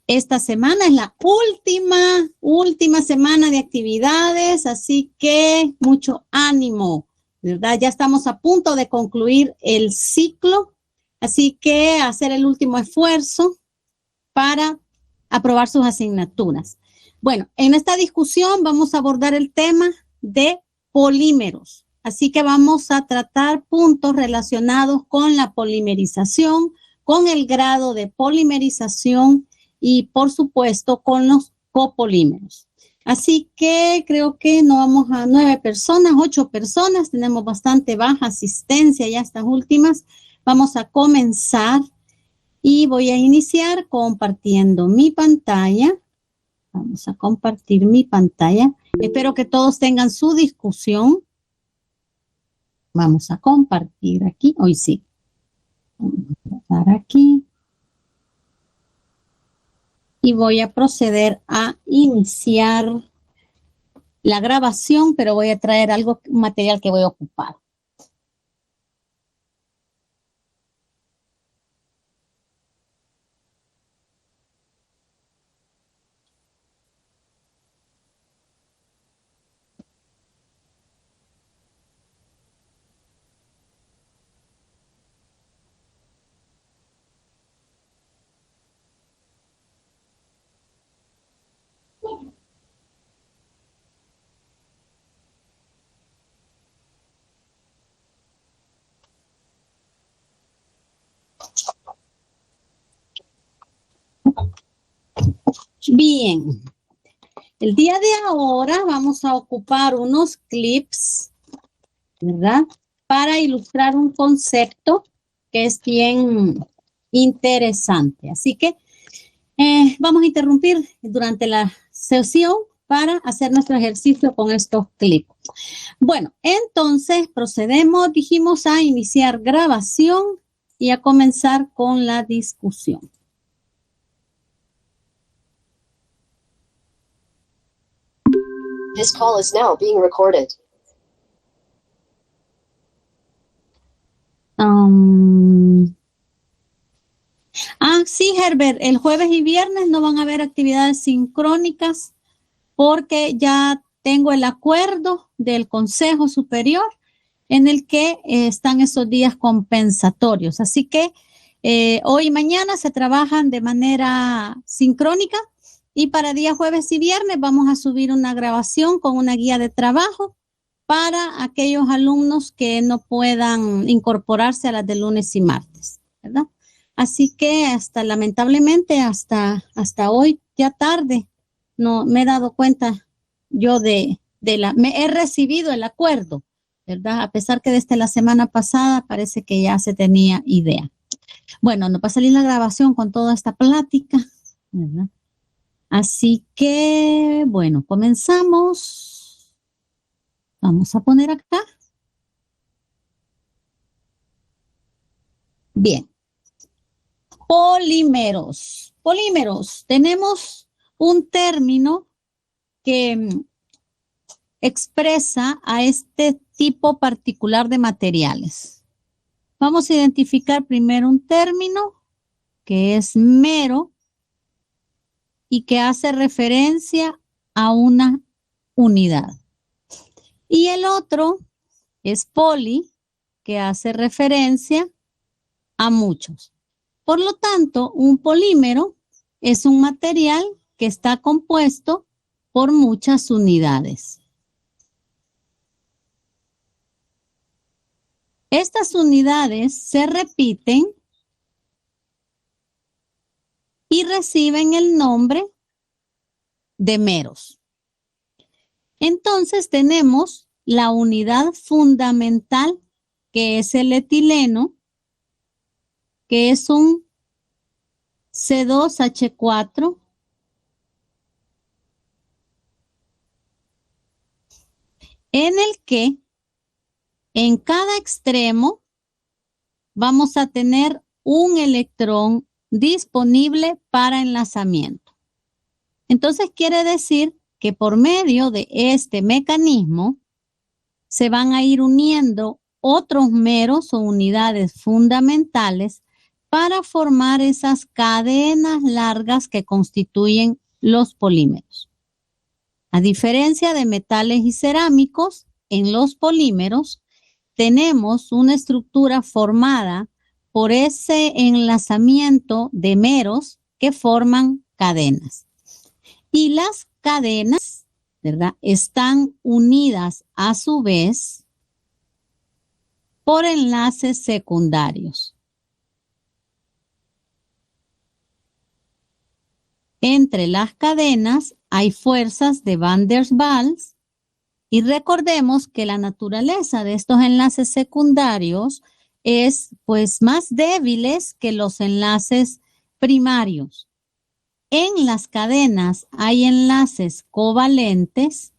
Esta semana es la última semana de actividades, así que mucho ánimo, ¿verdad? Ya estamos a punto de concluir el ciclo, así que hacer el último esfuerzo para aprobar sus asignaturas. Bueno, en esta discusión vamos a abordar el tema de polímeros, así que vamos a tratar puntos relacionados con la polimerización, con el grado de polimerización y, por supuesto, con los copolímeros. Así que creo que no vamos a 9 personas, 8 personas. Tenemos bastante baja asistencia ya estas últimas. Vamos a comenzar y voy a iniciar compartiendo mi pantalla. Vamos a compartir mi pantalla. Espero que todos tengan su discusión. Vamos a compartir aquí. Hoy sí. Vamos a dar aquí. Y voy a proceder a iniciar la grabación, pero voy a traer un material que voy a ocupar. Bien, el día de ahora vamos a ocupar unos clips, ¿verdad? Para ilustrar un concepto que es bien interesante. Así que vamos a interrumpir durante la sesión para hacer nuestro ejercicio con estos clips. Bueno, entonces procedemos, dijimos, a iniciar grabación y a comenzar con la discusión. This call is now being recorded. Sí, Herbert, el jueves y viernes no van a haber actividades sincrónicas porque ya tengo el acuerdo del Consejo Superior en el que están esos días compensatorios. Así que hoy y mañana se trabajan de manera sincrónica y para día jueves y viernes vamos a subir una grabación con una guía de trabajo para aquellos alumnos que no puedan incorporarse a las de lunes y martes, ¿verdad? Así que lamentablemente hasta hoy ya tarde no me he dado cuenta yo me he recibido el acuerdo, ¿verdad? A pesar que desde la semana pasada parece que ya se tenía idea. Bueno, no va a salir la grabación con toda esta plática, ¿verdad? Así que, bueno, comenzamos. Vamos a poner acá. Bien. Polímeros. Polímeros. Tenemos un término que expresa a este tipo particular de materiales. Vamos a identificar primero un término que es mero y que hace referencia a una unidad. Y el otro es poli, que hace referencia a muchos. Por lo tanto, un polímero es un material que está compuesto por muchas unidades. Estas unidades se repiten y reciben el nombre de meros. Entonces tenemos la unidad fundamental, que es el etileno, que es un C2H4, en el que en cada extremo vamos a tener un electrón disponible para enlazamiento. Entonces quiere decir que por medio de este mecanismo se van a ir uniendo otros meros o unidades fundamentales para formar esas cadenas largas que constituyen los polímeros. A diferencia de metales y cerámicos, en los polímeros tenemos una estructura formada por ese enlazamiento de meros que forman cadenas. Y las cadenas, ¿verdad?, están unidas a su vez por enlaces secundarios. Entre las cadenas hay fuerzas de Van der Waals y recordemos que la naturaleza de estos enlaces secundarios es pues más débiles que los enlaces primarios. En las cadenas hay enlaces covalentes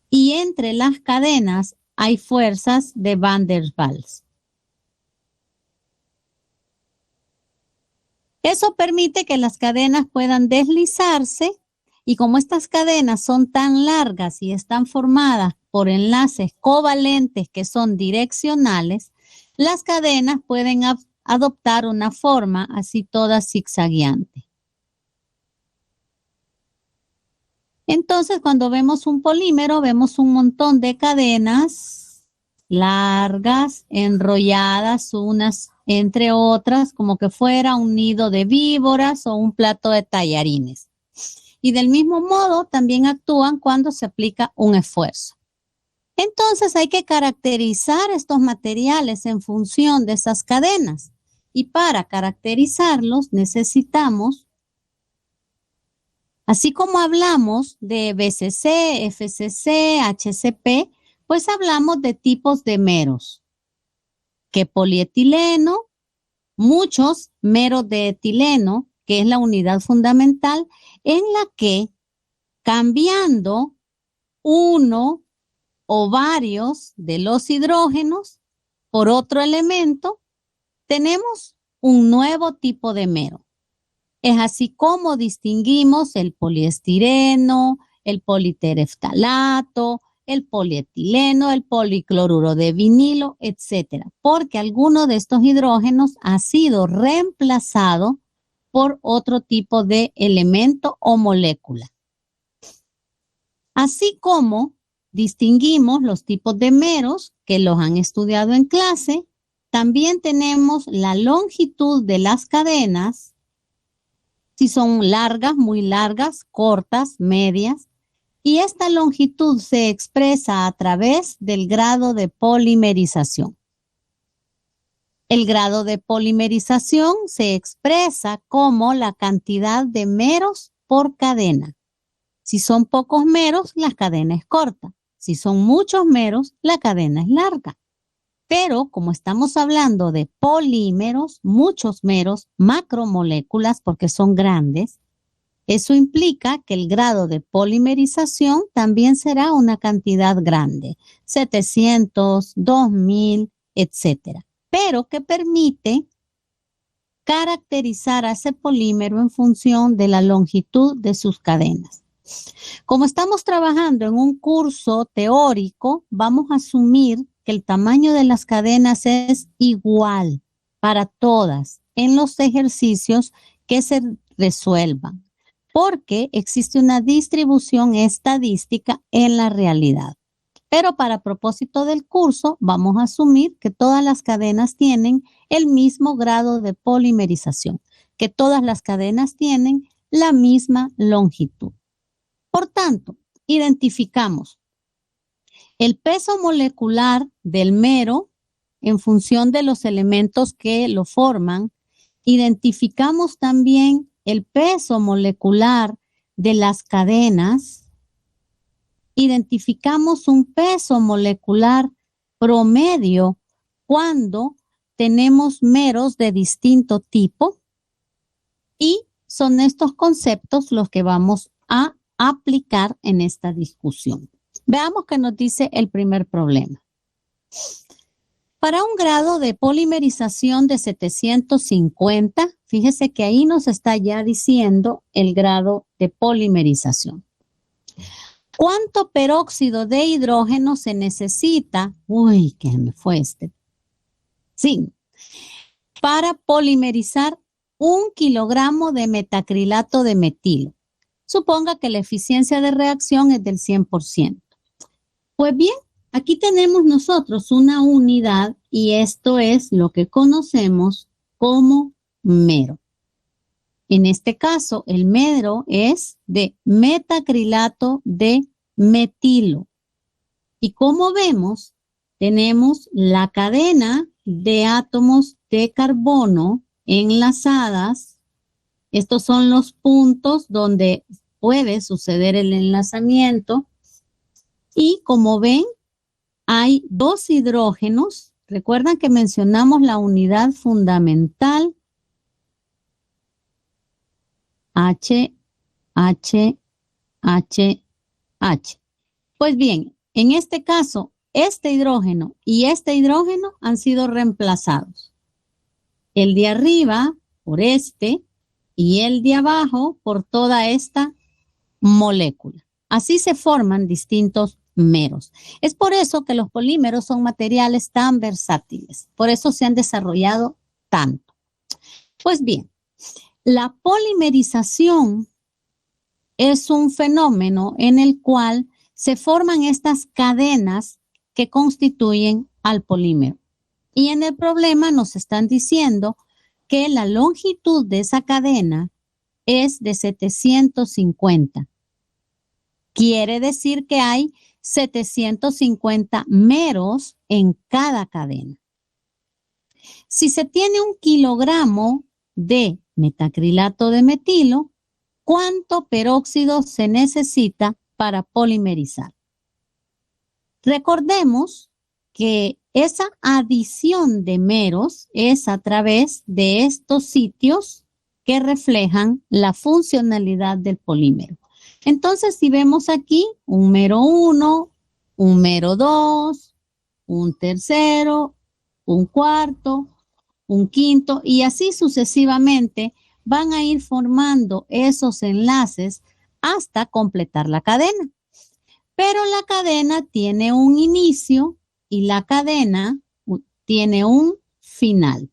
y entre las cadenas hay fuerzas de Van der Waals. Eso permite que las cadenas puedan deslizarse y como estas cadenas son tan largas y están formadas por enlaces covalentes que son direccionales, las cadenas pueden adoptar una forma así toda zigzagueante. Entonces, cuando vemos un polímero, vemos un montón de cadenas largas, enrolladas unas entre otras, como que fuera un nido de víboras o un plato de tallarines. Y del mismo modo también actúan cuando se aplica un esfuerzo. Entonces hay que caracterizar estos materiales en función de esas cadenas. Y para caracterizarlos necesitamos, así como hablamos de BCC, FCC, HCP, pues hablamos de tipos de meros. Que polietileno, muchos meros de etileno, que es la unidad fundamental, en la que cambiando uno o varios de los hidrógenos por otro elemento, tenemos un nuevo tipo de mero. Es así como distinguimos el poliestireno, el politereftalato, el polietileno, el policloruro de vinilo, etcétera, porque alguno de estos hidrógenos ha sido reemplazado por otro tipo de elemento o molécula. Así como distinguimos los tipos de meros que los han estudiado en clase, también tenemos la longitud de las cadenas, si son largas, muy largas, cortas, medias, y esta longitud se expresa a través del grado de polimerización. El grado de polimerización se expresa como la cantidad de meros por cadena. Si son pocos meros, la cadena es corta. Si son muchos meros, la cadena es larga. Pero como estamos hablando de polímeros, muchos meros, macromoléculas, porque son grandes, eso implica que el grado de polimerización también será una cantidad grande, 700, 2000, etcétera, pero que permite caracterizar a ese polímero en función de la longitud de sus cadenas. Como estamos trabajando en un curso teórico, vamos a asumir que el tamaño de las cadenas es igual para todas en los ejercicios que se resuelvan, porque existe una distribución estadística en la realidad. Pero para propósito del curso, vamos a asumir que todas las cadenas tienen el mismo grado de polimerización, que todas las cadenas tienen la misma longitud. Por tanto, identificamos el peso molecular del mero en función de los elementos que lo forman. Identificamos también el peso molecular de las cadenas. Identificamos un peso molecular promedio cuando tenemos meros de distinto tipo. Y son estos conceptos los que vamos a aplicar en esta discusión. Veamos qué nos dice el primer problema. Para un grado de polimerización de 750, fíjese que ahí nos está ya diciendo el grado de polimerización. ¿Cuánto peróxido de hidrógeno se necesita? Uy, ¿qué me fue este? Sí, para polimerizar 1 kilogramo de metacrilato de metilo. Suponga que la eficiencia de reacción es del 100%. Pues bien, aquí tenemos nosotros una unidad y esto es lo que conocemos como mero. En este caso, el mero es de metacrilato de metilo. Y como vemos, tenemos la cadena de átomos de carbono enlazadas. Estos son los puntos donde puede suceder el enlazamiento. Y como ven, hay 2 hidrógenos. Recuerdan que mencionamos la unidad fundamental H, H, H, H. Pues bien, en este caso, este hidrógeno y este hidrógeno han sido reemplazados. El de arriba por este y el de abajo por toda esta molécula. Así se forman distintos meros. Es por eso que los polímeros son materiales tan versátiles. Por eso se han desarrollado tanto. Pues bien, la polimerización es un fenómeno en el cual se forman estas cadenas que constituyen al polímero. Y en el problema nos están diciendo que la longitud de esa cadena es de 750. Quiere decir que hay 750 meros en cada cadena. Si se tiene 1 kilogramo de metacrilato de metilo, ¿cuánto peróxido se necesita para polimerizar? Recordemos que esa adición de meros es a través de estos sitios que reflejan la funcionalidad del polímero. Entonces, si vemos aquí un mero 1, un mero 2, un tercero, un cuarto, un quinto y así sucesivamente van a ir formando esos enlaces hasta completar la cadena. Pero la cadena tiene un inicio y la cadena tiene un final.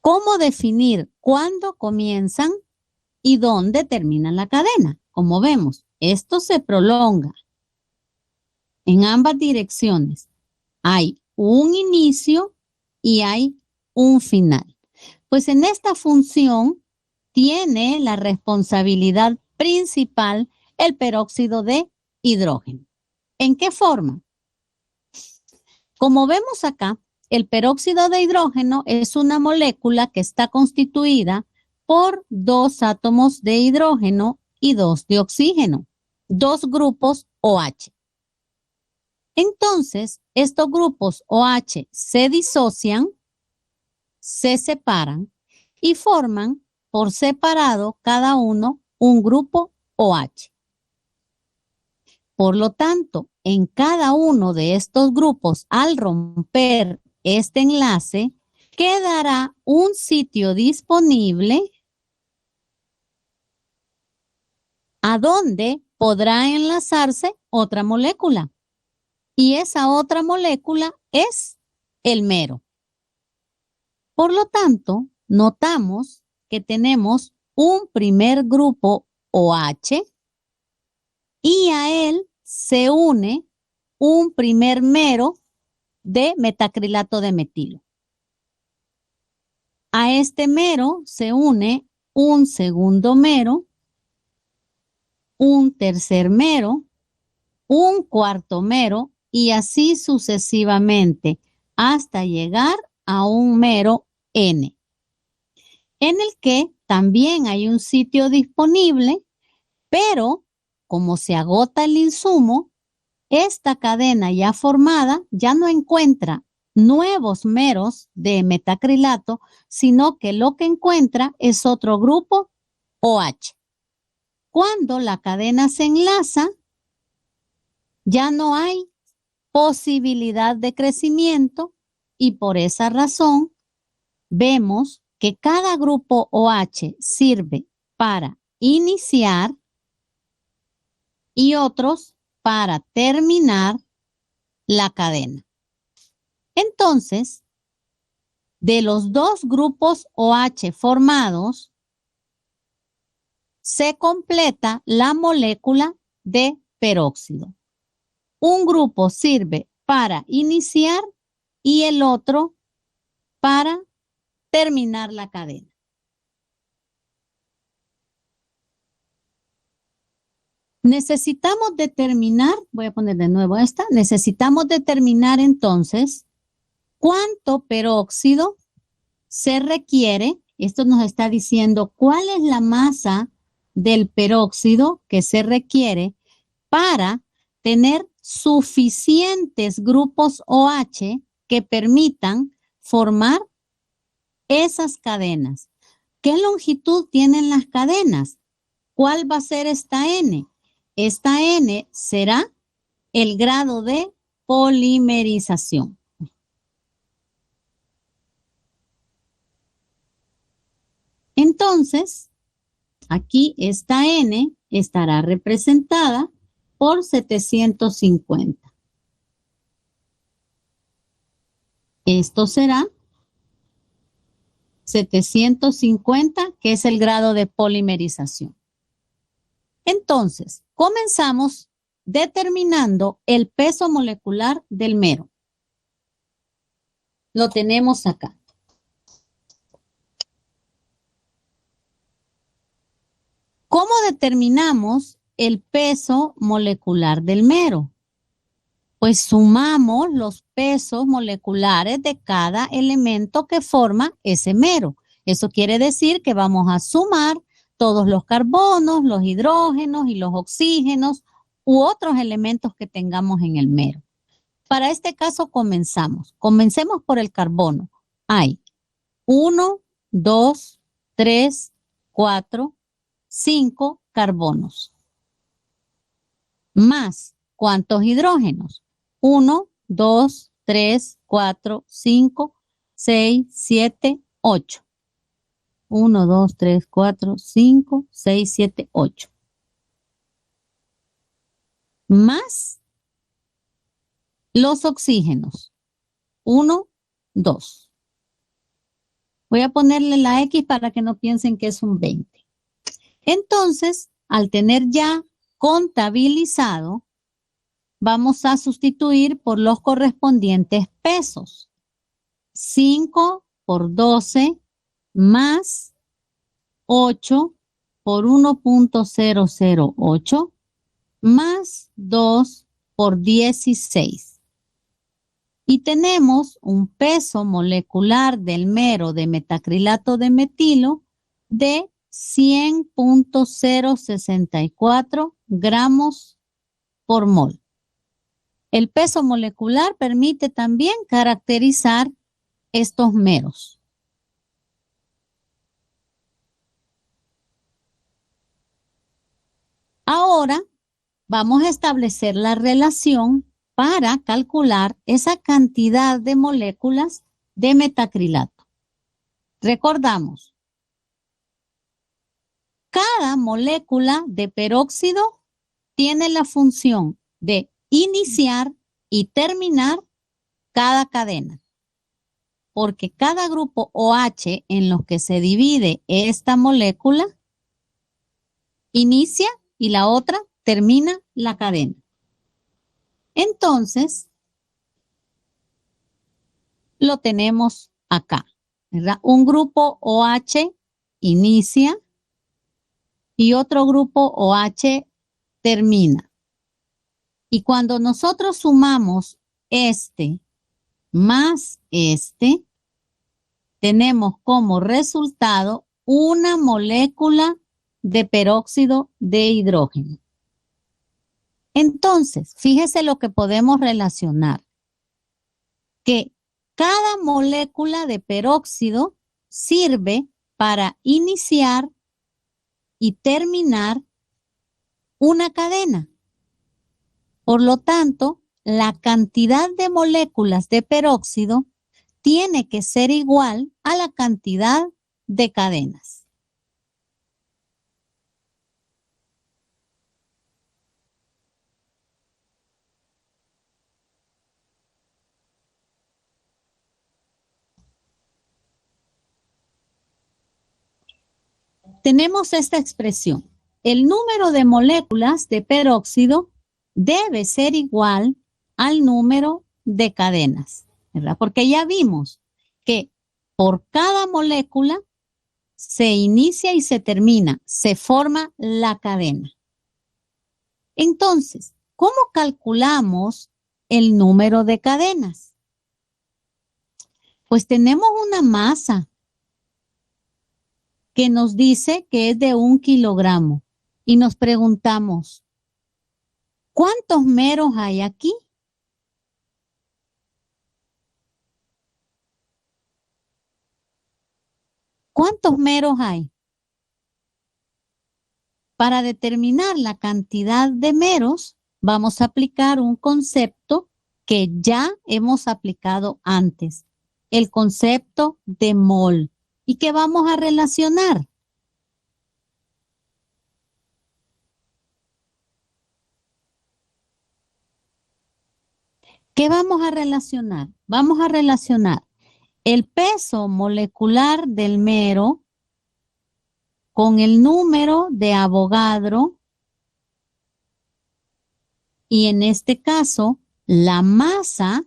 ¿Cómo definir cuándo comienzan y dónde termina la cadena? Como vemos, esto se prolonga en ambas direcciones. Hay un inicio y hay un final. Pues en esta función tiene la responsabilidad principal el peróxido de hidrógeno. ¿En qué forma? Como vemos acá, el peróxido de hidrógeno es una molécula que está constituida por 2 átomos de hidrógeno y 2 de oxígeno, 2 grupos OH. Entonces, estos grupos OH se disocian, se separan y forman por separado cada uno un grupo OH. Por lo tanto, en cada uno de estos grupos, al romper este enlace, quedará un sitio disponible a donde podrá enlazarse otra molécula. Y esa otra molécula es el mero. Por lo tanto, notamos que tenemos un primer grupo OH y a él se une un primer mero de metacrilato de metilo. A este mero se une un segundo mero, un tercer mero, un cuarto mero y así sucesivamente hasta llegar a un mero N, en el que también hay un sitio disponible, pero como se agota el insumo, esta cadena ya formada ya no encuentra nuevos meros de metacrilato, sino que lo que encuentra es otro grupo OH. Cuando la cadena se enlaza, ya no hay posibilidad de crecimiento y por esa razón vemos que cada grupo OH sirve para iniciar y otros para terminar la cadena. Entonces, De los dos grupos OH formados, se completa la molécula de peróxido. Un grupo sirve para iniciar y el otro para terminar la cadena. Necesitamos determinar, voy a poner de nuevo esta, necesitamos determinar entonces cuánto peróxido se requiere. Esto nos está diciendo cuál es la masa del peróxido que se requiere para tener suficientes grupos OH que permitan formar esas cadenas. ¿Qué longitud tienen las cadenas? ¿Cuál va a ser esta N? Esta N será el grado de polimerización. Entonces, aquí esta N estará representada por 750. Esto será 750, que es el grado de polimerización. Entonces, comenzamos determinando el peso molecular del mero. Lo tenemos acá. ¿Cómo determinamos el peso molecular del mero? Pues sumamos los pesos moleculares de cada elemento que forma ese mero. Eso quiere decir que vamos a sumar todos los carbonos, los hidrógenos y los oxígenos u otros elementos que tengamos en el mero. Para este caso comenzamos. Comencemos por el carbono. Hay 1, 2, 3, 4, 5 carbonos. Más, ¿cuántos hidrógenos? 1, 2, 3, 4, 5, 6, 7, 8. 1, 2, 3, 4, 5, 6, 7, 8. Más los oxígenos. 1, 2. Voy a ponerle la X para que no piensen que es un 20. Entonces, al tener ya contabilizado, vamos a sustituir por los correspondientes pesos. 5 por 12 más 8 por 1.008 más 2 por 16. Y tenemos un peso molecular del mero de metacrilato de metilo de 100.064 gramos por mol. El peso molecular permite también caracterizar estos meros. Ahora vamos a establecer la relación para calcular esa cantidad de moléculas de metacrilato. Recordamos, cada molécula de peróxido tiene la función de iniciar y terminar cada cadena, porque cada grupo OH en los que se divide esta molécula inicia y la otra termina la cadena. Entonces, lo tenemos acá, ¿verdad? Un grupo OH inicia y otro grupo OH termina. Y cuando nosotros sumamos este más este, tenemos como resultado una molécula de peróxido de hidrógeno. Entonces, fíjese lo que podemos relacionar, que cada molécula de peróxido sirve para iniciar y terminar una cadena. Por lo tanto, la cantidad de moléculas de peróxido tiene que ser igual a la cantidad de cadenas. tenemos esta expresión. El número de moléculas de peróxido debe ser igual al número de cadenas, ¿verdad? Porque ya vimos que por cada molécula se inicia y se termina, se forma la cadena. Entonces, ¿cómo calculamos el número de cadenas? Pues tenemos una masa que nos dice que es de 1 kilogramo y nos preguntamos, ¿cuántos meros hay aquí? ¿Cuántos meros hay? Para determinar la cantidad de meros, vamos a aplicar un concepto que ya hemos aplicado antes, el concepto de mol. ¿Y qué vamos a relacionar? ¿Qué vamos a relacionar? Vamos a relacionar el peso molecular del mero con el número de Avogadro y en este caso la masa,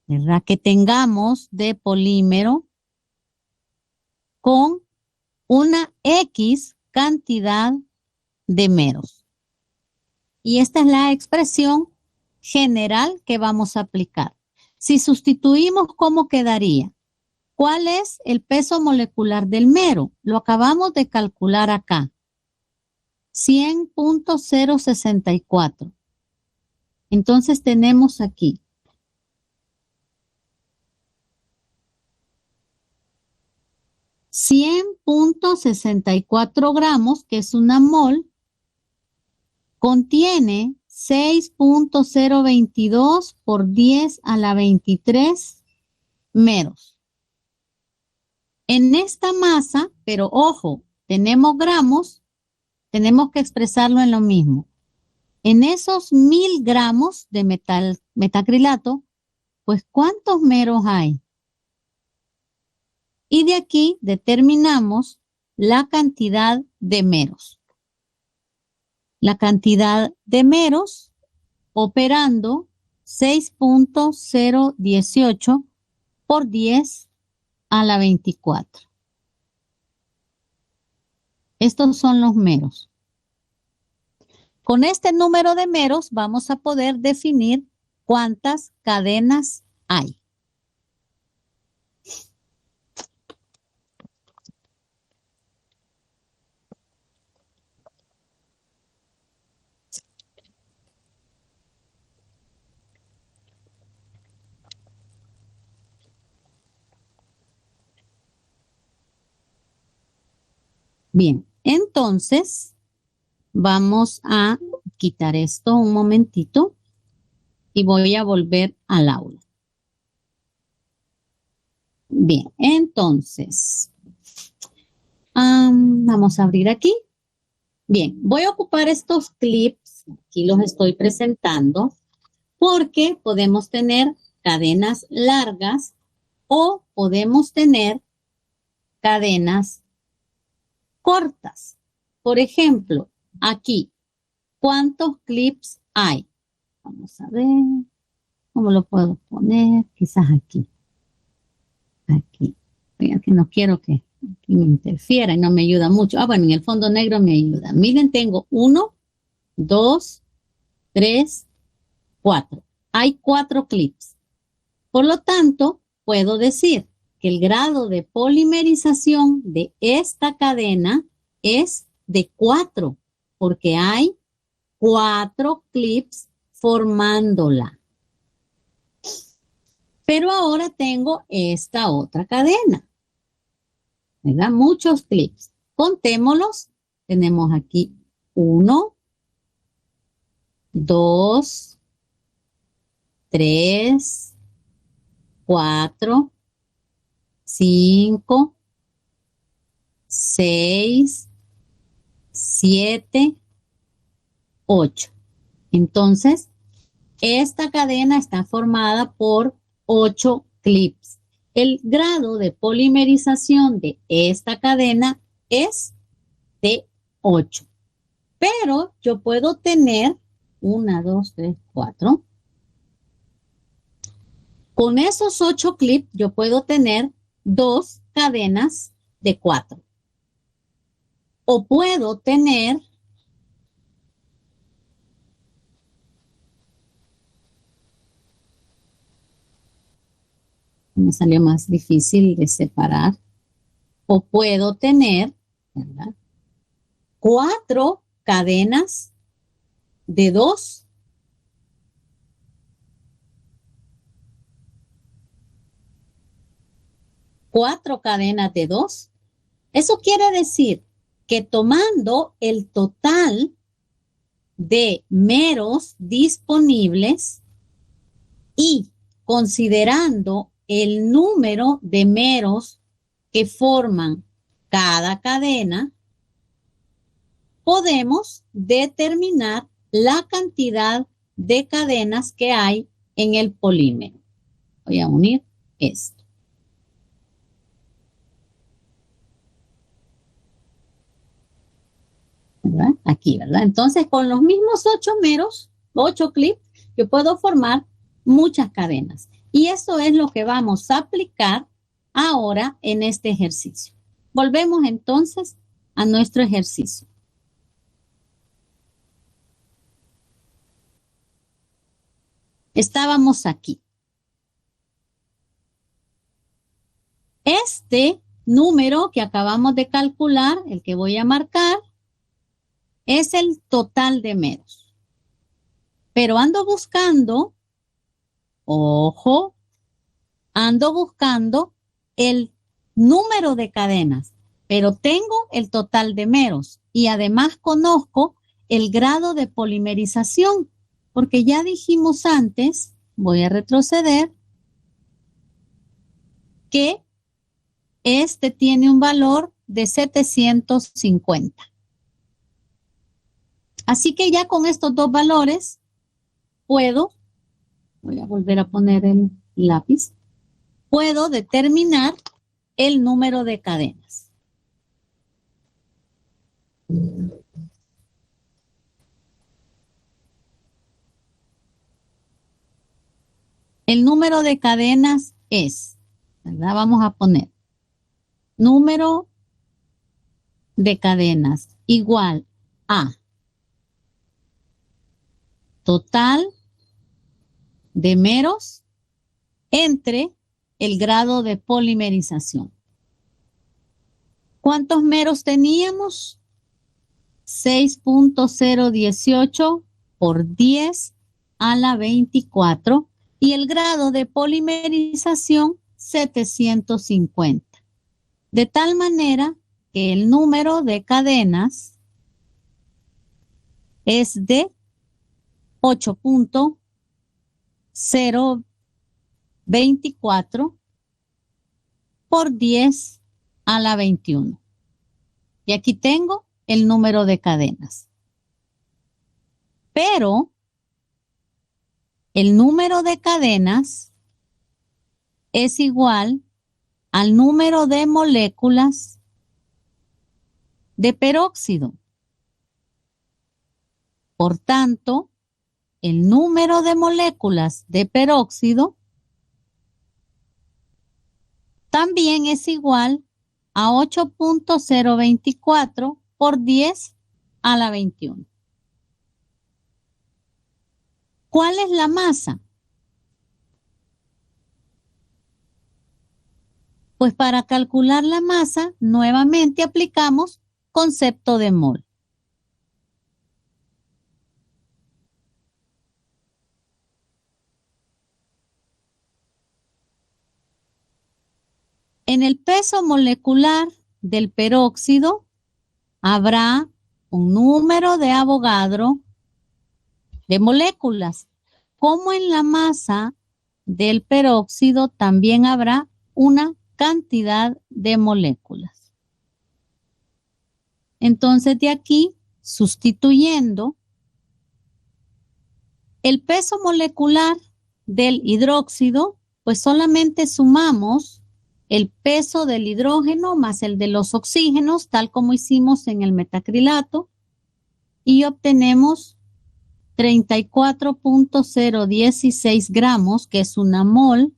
¿verdad?, que tengamos de polímero con una X cantidad de meros. Y esta es la expresión general que vamos a aplicar. Si sustituimos, ¿cómo quedaría? ¿Cuál es el peso molecular del mero? Lo acabamos de calcular acá. 100.064. Entonces tenemos aquí 100.64 gramos, que es una mol, contiene 6.022 por 10 a la 23 meros. En esta masa, pero ojo, tenemos gramos, tenemos que expresarlo en lo mismo. En esos 1000 gramos de metacrilato, pues ¿cuántos meros hay? Y de aquí determinamos la cantidad de meros. La cantidad de meros operando 6.018 por 10 a la 24. Estos son los meros. Con este número de meros vamos a poder definir cuántas cadenas hay. Bien, entonces vamos a quitar esto un momentito y voy a volver al aula. Bien, entonces, vamos a abrir aquí. Bien, voy a ocupar estos clips, aquí los estoy presentando, porque podemos tener cadenas largas o podemos tener cadenas cortas. Por ejemplo, aquí, ¿cuántos clips hay? Vamos a ver, ¿cómo lo puedo poner? Quizás aquí. Aquí. Vean que no quiero que aquí me interfiera y no me ayuda mucho. Bueno, en el fondo negro me ayuda. Miren, tengo 1, 2, 3, 4. Hay 4 clips. Por lo tanto, puedo decir que el grado de polimerización de esta cadena es de 4, porque hay 4 clips formándola. Pero ahora tengo esta otra cadena, ¿verdad? Muchos clips. Contémoslos. Tenemos aquí 1, 2, 3, 4, 5, 6, 7, 8. Entonces, esta cadena está formada por 8 clips. El grado de polimerización de esta cadena es de 8. Pero yo puedo tener 1, 2, 3, 4. Con esos 8 clips yo puedo tener 2 cadenas de 4. O puedo tener me salió más difícil de separar. O puedo tener, ¿verdad?, 4 cadenas de 2. Cuatro cadenas de 2. Eso quiere decir que tomando el total de meros disponibles y considerando el número de meros que forman cada cadena, podemos determinar la cantidad de cadenas que hay en el polímero. Voy a unir esto. ¿Verdad? Aquí, ¿verdad? Entonces, con los mismos 8 meros, 8 clips, yo puedo formar muchas cadenas. Y eso es lo que vamos a aplicar ahora en este ejercicio. Volvemos entonces a nuestro ejercicio. Estábamos aquí. Este número que acabamos de calcular, el que voy a marcar, es el total de meros. Pero ando buscando, ojo, ando buscando el número de cadenas, pero tengo el total de meros y además conozco el grado de polimerización, porque ya dijimos antes, voy a retroceder, que este tiene un valor de 750. Así que ya con estos dos valores puedo, voy a volver a poner el lápiz, puedo determinar el número de cadenas. El número de cadenas es, ¿verdad? Vamos a poner número de cadenas igual a total de meros entre el grado de polimerización. ¿Cuántos meros teníamos? 6.018 por 10 a la 24 y el grado de polimerización 750. De tal manera que el número de cadenas es de 8.024 por 10 a la 21. Y aquí tengo el número de cadenas. Pero el número de cadenas es igual al número de moléculas de peróxido. Por tanto, el número de moléculas de peróxido también es igual a 8.024 por 10 a la 21. ¿Cuál es la masa? Pues para calcular la masa, nuevamente aplicamos concepto de mol. En el peso molecular del peróxido habrá un número de Avogadro de moléculas. Como en la masa del peróxido también habrá una cantidad de moléculas. Entonces de aquí, sustituyendo el peso molecular del hidróxido, pues solamente sumamos el peso del hidrógeno más el de los oxígenos, tal como hicimos en el metacrilato, y obtenemos 34.016 gramos, que es una mol,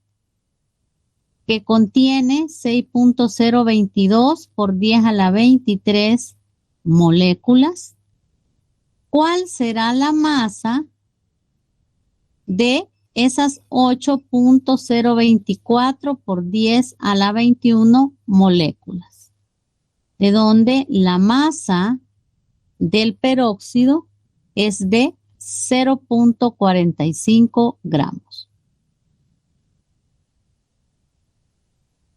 que contiene 6.022 por 10 a la 23 moléculas. ¿Cuál será la masa de esas 8.024 por 10 a la 21 moléculas? De donde la masa del peróxido es de 0.45 gramos.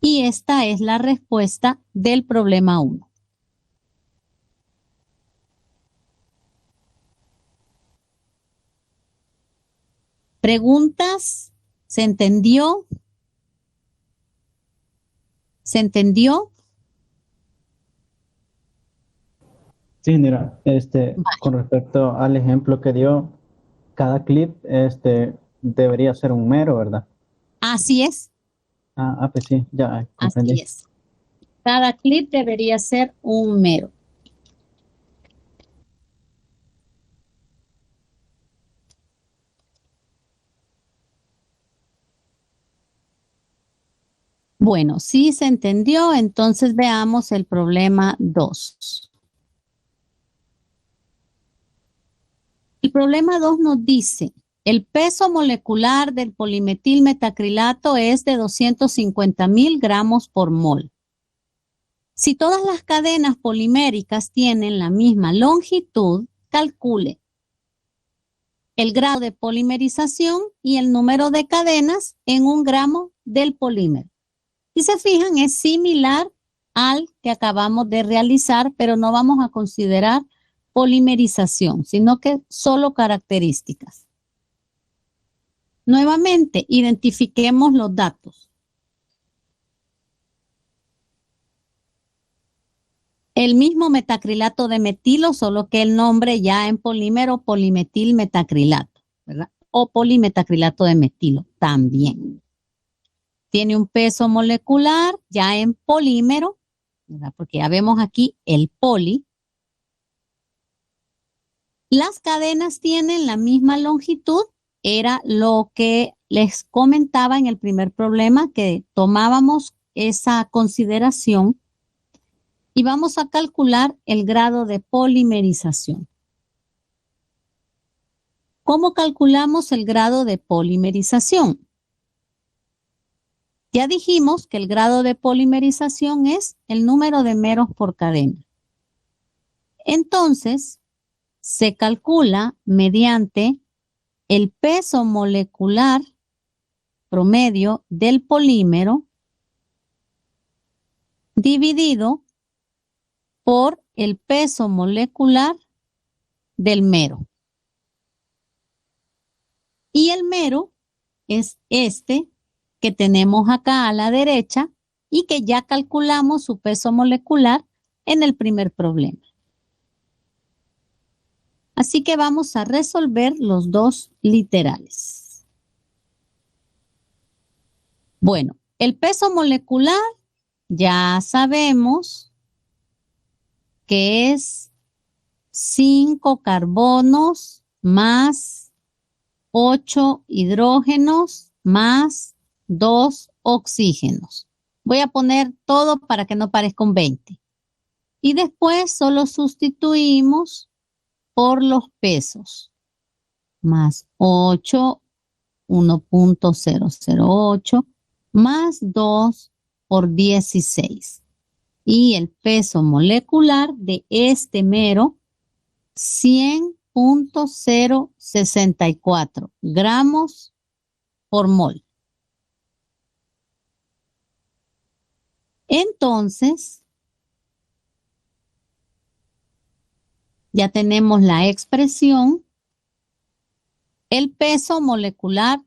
Y esta es la respuesta del problema 1. ¿Preguntas? ¿Se entendió? ¿Se entendió? Sí, mira, con respecto al ejemplo que dio, cada clip, debería ser un mero, ¿verdad? Así es, Pues sí, ya así comprendí. es. Cada clip debería ser un mero. Bueno, si se entendió, entonces veamos el problema 2. El problema 2 nos dice, el peso molecular del polimetilmetacrilato es de 250.000 gramos por mol. Si todas las cadenas poliméricas tienen la misma longitud, calcule el grado de polimerización y el número de cadenas en un gramo del polímero. Si se fijan, es similar al que acabamos de realizar, pero no vamos a considerar polimerización, sino que solo características. Nuevamente, identifiquemos los datos. El mismo metacrilato de metilo, solo que el nombre ya en polímero, polimetilmetacrilato, ¿verdad? O polimetacrilato de metilo también. Tiene un peso molecular ya en polímero, ¿verdad? Porque ya vemos aquí el poli. Las cadenas tienen la misma longitud, era lo que les comentaba en el primer problema, que tomábamos esa consideración y vamos a calcular el grado de polimerización. ¿Cómo calculamos el grado de polimerización? Ya dijimos que el grado de polimerización es el número de meros por cadena. Entonces, se calcula mediante el peso molecular promedio del polímero dividido por el peso molecular del mero. Y el mero es este que tenemos acá a la derecha y que ya calculamos su peso molecular en el primer problema. Así que vamos a resolver los dos literales. Bueno, el peso molecular ya sabemos que es 5 carbonos más 8 hidrógenos más 2 oxígenos. Voy a poner todo para que no parezca un 20. Y después solo sustituimos por los pesos. Más 8, 1.008, más 2 por 16. Y el peso molecular de este mero, 100.064 gramos por mol. Entonces, ya tenemos la expresión. El peso molecular,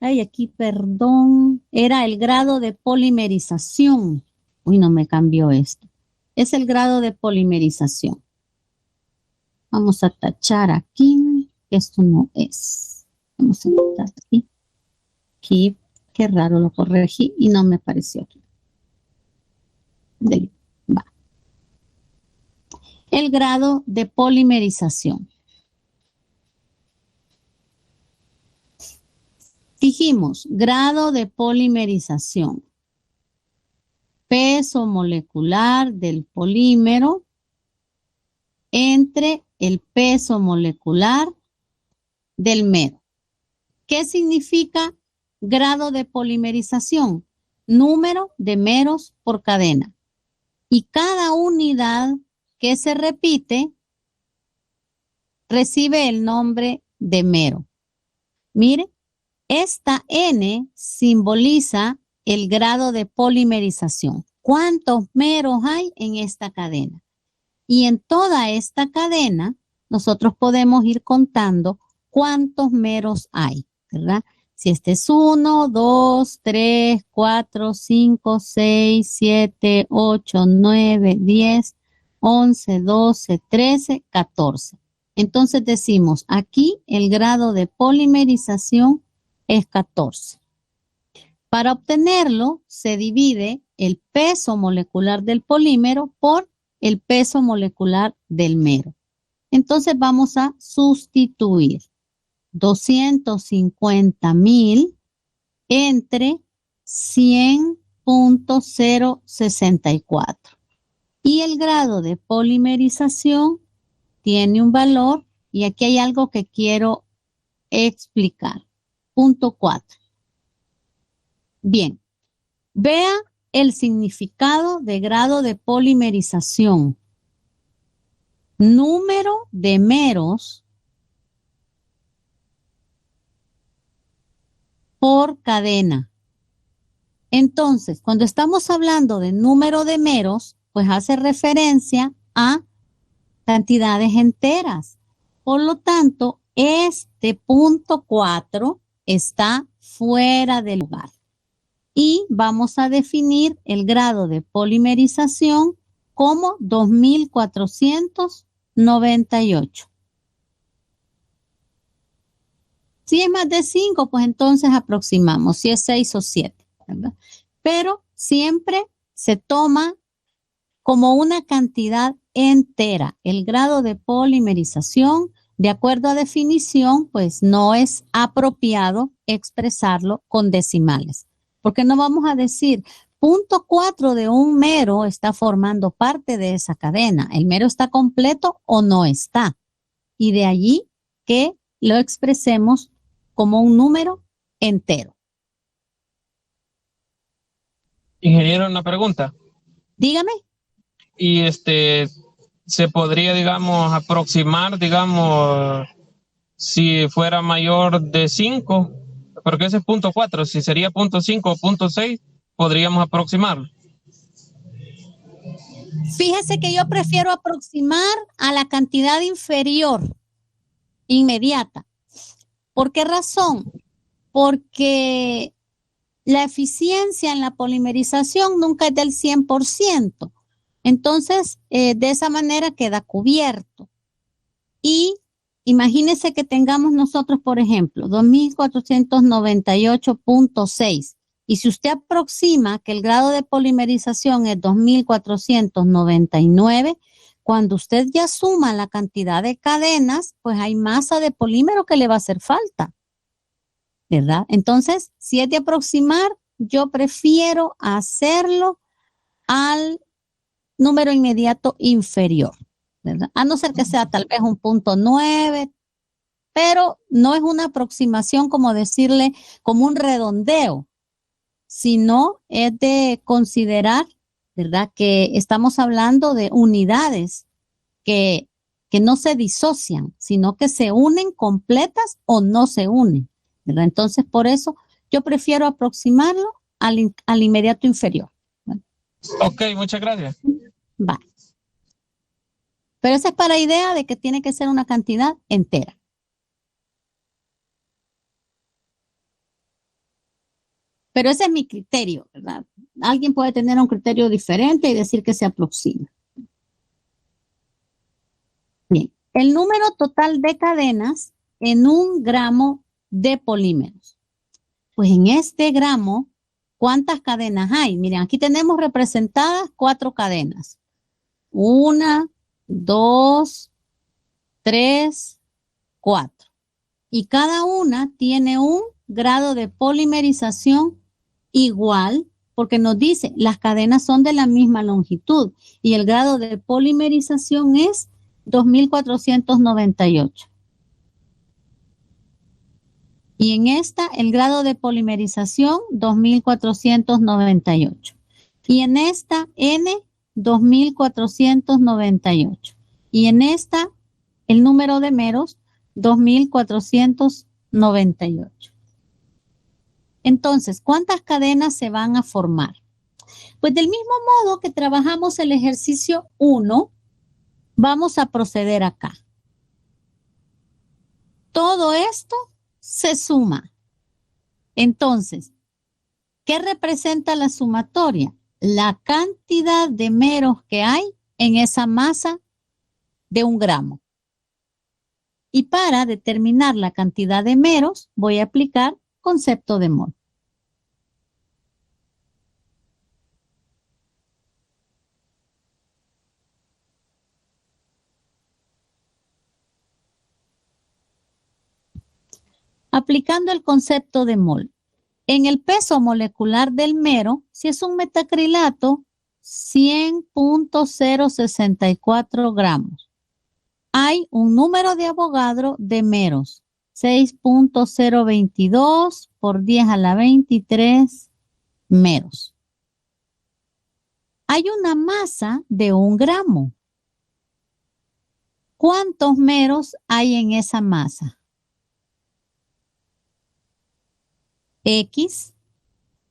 aquí perdón, era el grado de polimerización. Uy, no me cambió esto. Es el grado de polimerización. Vamos a tachar aquí. Esto no es. Vamos a quitar aquí. Aquí, qué raro, lo corregí y no me apareció aquí. Va. El grado de polimerización. Dijimos, grado de polimerización. Peso molecular del polímero entre el peso molecular del mero. ¿Qué significa grado de polimerización? Número de meros por cadena. Y cada unidad que se repite recibe el nombre de mero. Mire, esta N simboliza el grado de polimerización. ¿Cuántos meros hay en esta cadena? Y en toda esta cadena, nosotros podemos ir contando cuántos meros hay, ¿verdad? Si este es 1, 2, 3, 4, 5, 6, 7, 8, 9, 10, 11, 12, 13, 14. Entonces decimos, aquí el grado de polimerización es 14. Para obtenerlo, se divide el peso molecular del polímero por el peso molecular del mero. Entonces vamos a sustituir 250,000 entre 100.064. Y el grado de polimerización tiene un valor, y aquí hay algo que quiero explicar. Punto 4. Bien, vea el significado de grado de polimerización. Número de meros por cadena. Entonces, cuando estamos hablando de número de meros, pues hace referencia a cantidades enteras. Por lo tanto, este punto 4 está fuera del lugar. Y vamos a definir el grado de polimerización como 2498. Si es más de 5, pues entonces aproximamos, si es 6 o 7, ¿verdad? Pero siempre se toma como una cantidad entera. El grado de polimerización, de acuerdo a definición, pues no es apropiado expresarlo con decimales. Porque no vamos a decir, 0.4 de un mero está formando parte de esa cadena. ¿El mero está completo o no está? Y de allí que lo expresemos como un número entero. Ingeniero, una pregunta. Dígame. Y se podría, digamos, aproximar, digamos, si fuera mayor de 5, porque ese es 0.4, si sería 0.5 o 0.6, podríamos aproximarlo. Fíjese que yo prefiero aproximar a la cantidad inferior, inmediata. ¿Por qué razón? Porque la eficiencia en la polimerización nunca es del 100%. Entonces, de esa manera queda cubierto. Y imagínese que tengamos nosotros, por ejemplo, 2498.6. Y si usted aproxima que el grado de polimerización es 2499, cuando usted ya suma la cantidad de cadenas, pues hay masa de polímero que le va a hacer falta, ¿verdad? Entonces, si es de aproximar, yo prefiero hacerlo al número inmediato inferior, ¿verdad? A no ser que sea tal vez un 0.9, pero no es una aproximación como decirle, como un redondeo, sino es de considerar, ¿verdad?, que estamos hablando de unidades que no se disocian, sino que se unen completas o no se unen, ¿verdad? Entonces, por eso yo prefiero aproximarlo al inmediato inferior, ¿verdad? Ok, muchas gracias. Vale. Pero esa es para idea de que tiene que ser una cantidad entera. Pero ese es mi criterio, ¿verdad? Alguien puede tener un criterio diferente y decir que se aproxima. Bien, el número total de cadenas en un gramo de polímeros. Pues en este gramo ¿Cuántas cadenas hay? Miren, aquí tenemos representadas 4 cadenas. 1, 2, 3, 4. Y cada una tiene un grado de polimerización igual, porque nos dice, las cadenas son de la misma longitud y el grado de polimerización es 2498. Y en esta, el grado de polimerización, 2498. Y en esta, N, 2498. Y en esta, el número de meros, 2498. Entonces, ¿cuántas cadenas se van a formar? Pues del mismo modo que trabajamos el ejercicio 1, vamos a proceder acá. Todo esto se suma. Entonces, ¿qué representa la sumatoria? La cantidad de meros que hay en esa masa de 1 gramo. Y para determinar la cantidad de meros, voy a aplicar concepto de mol. Aplicando el concepto de mol. En el peso molecular del mero, si es un metacrilato, 100.064 gramos. Hay un número de Avogadro de meros, 6.022 por 10 a la 23 meros. Hay una masa de 1 gramo. ¿Cuántos meros hay en esa masa? X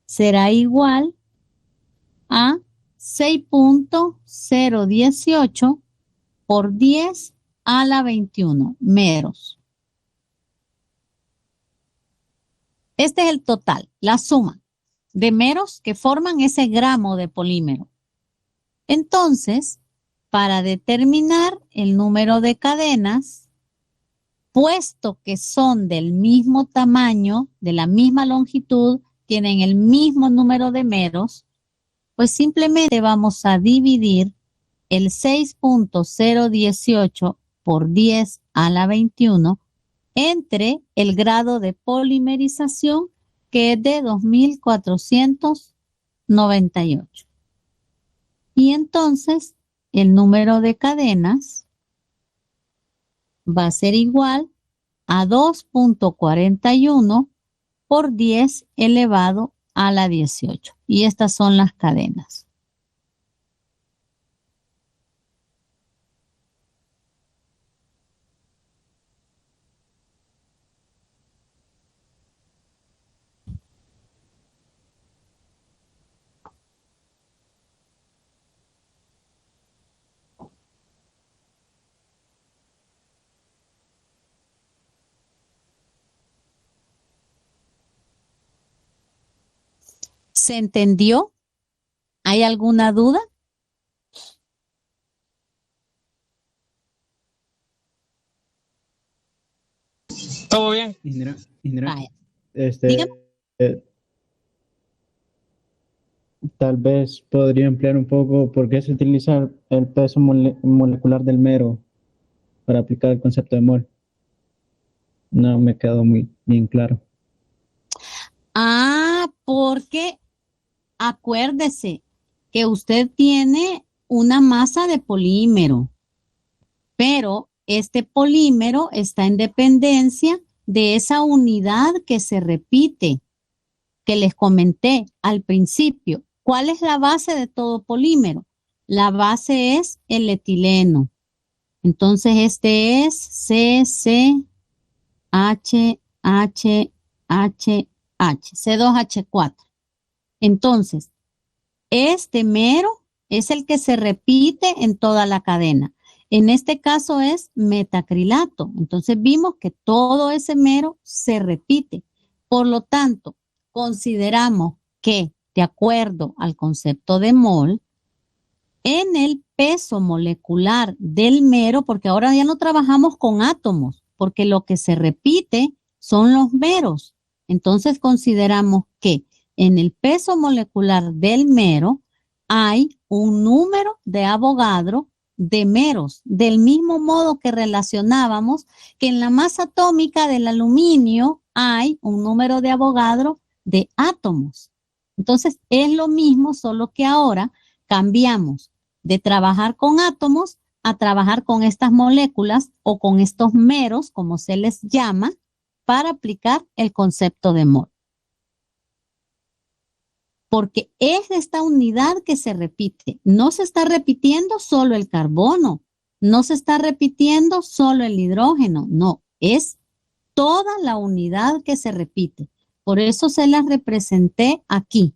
será igual a 6.018 por 10 a la 21 meros. Este es el total, la suma de meros que forman ese gramo de polímero. Entonces, para determinar el número de cadenas, puesto que son del mismo tamaño, de la misma longitud, tienen el mismo número de meros, pues simplemente vamos a dividir el 6.018 por 10 a la 21 entre el grado de polimerización, que es de 2498. Y entonces el número de cadenas va a ser igual a 2.41 por 10 elevado a la 18. Y estas son las cadenas. ¿Se entendió? ¿Hay alguna duda? ¿Todo bien? Indira, Vaya. este, eh, tal vez podría emplear un poco por qué se utiliza el peso molecular del mero para aplicar el concepto de mol. No me quedó muy bien claro. Porque acuérdese que usted tiene una masa de polímero, pero este polímero está en dependencia de esa unidad que se repite, que les comenté al principio. ¿Cuál es la base de todo polímero? La base es el etileno. Entonces este es C2H4. Entonces, este mero es el que se repite en toda la cadena. En este caso es metacrilato. Entonces vimos que todo ese mero se repite. Por lo tanto, consideramos que, de acuerdo al concepto de mol, en el peso molecular del mero, porque ahora ya no trabajamos con átomos, porque lo que se repite son los meros. Entonces consideramos que En el peso molecular del mero hay un número de Avogadro de meros, del mismo modo que relacionábamos que en la masa atómica del aluminio hay un número de Avogadro de átomos. Entonces es lo mismo, solo que ahora cambiamos de trabajar con átomos a trabajar con estas moléculas o con estos meros, como se les llama, para aplicar el concepto de mol. Porque es esta unidad que se repite. No se está repitiendo solo el carbono, no se está repitiendo solo el hidrógeno, no, es toda la unidad que se repite. Por eso se las representé aquí.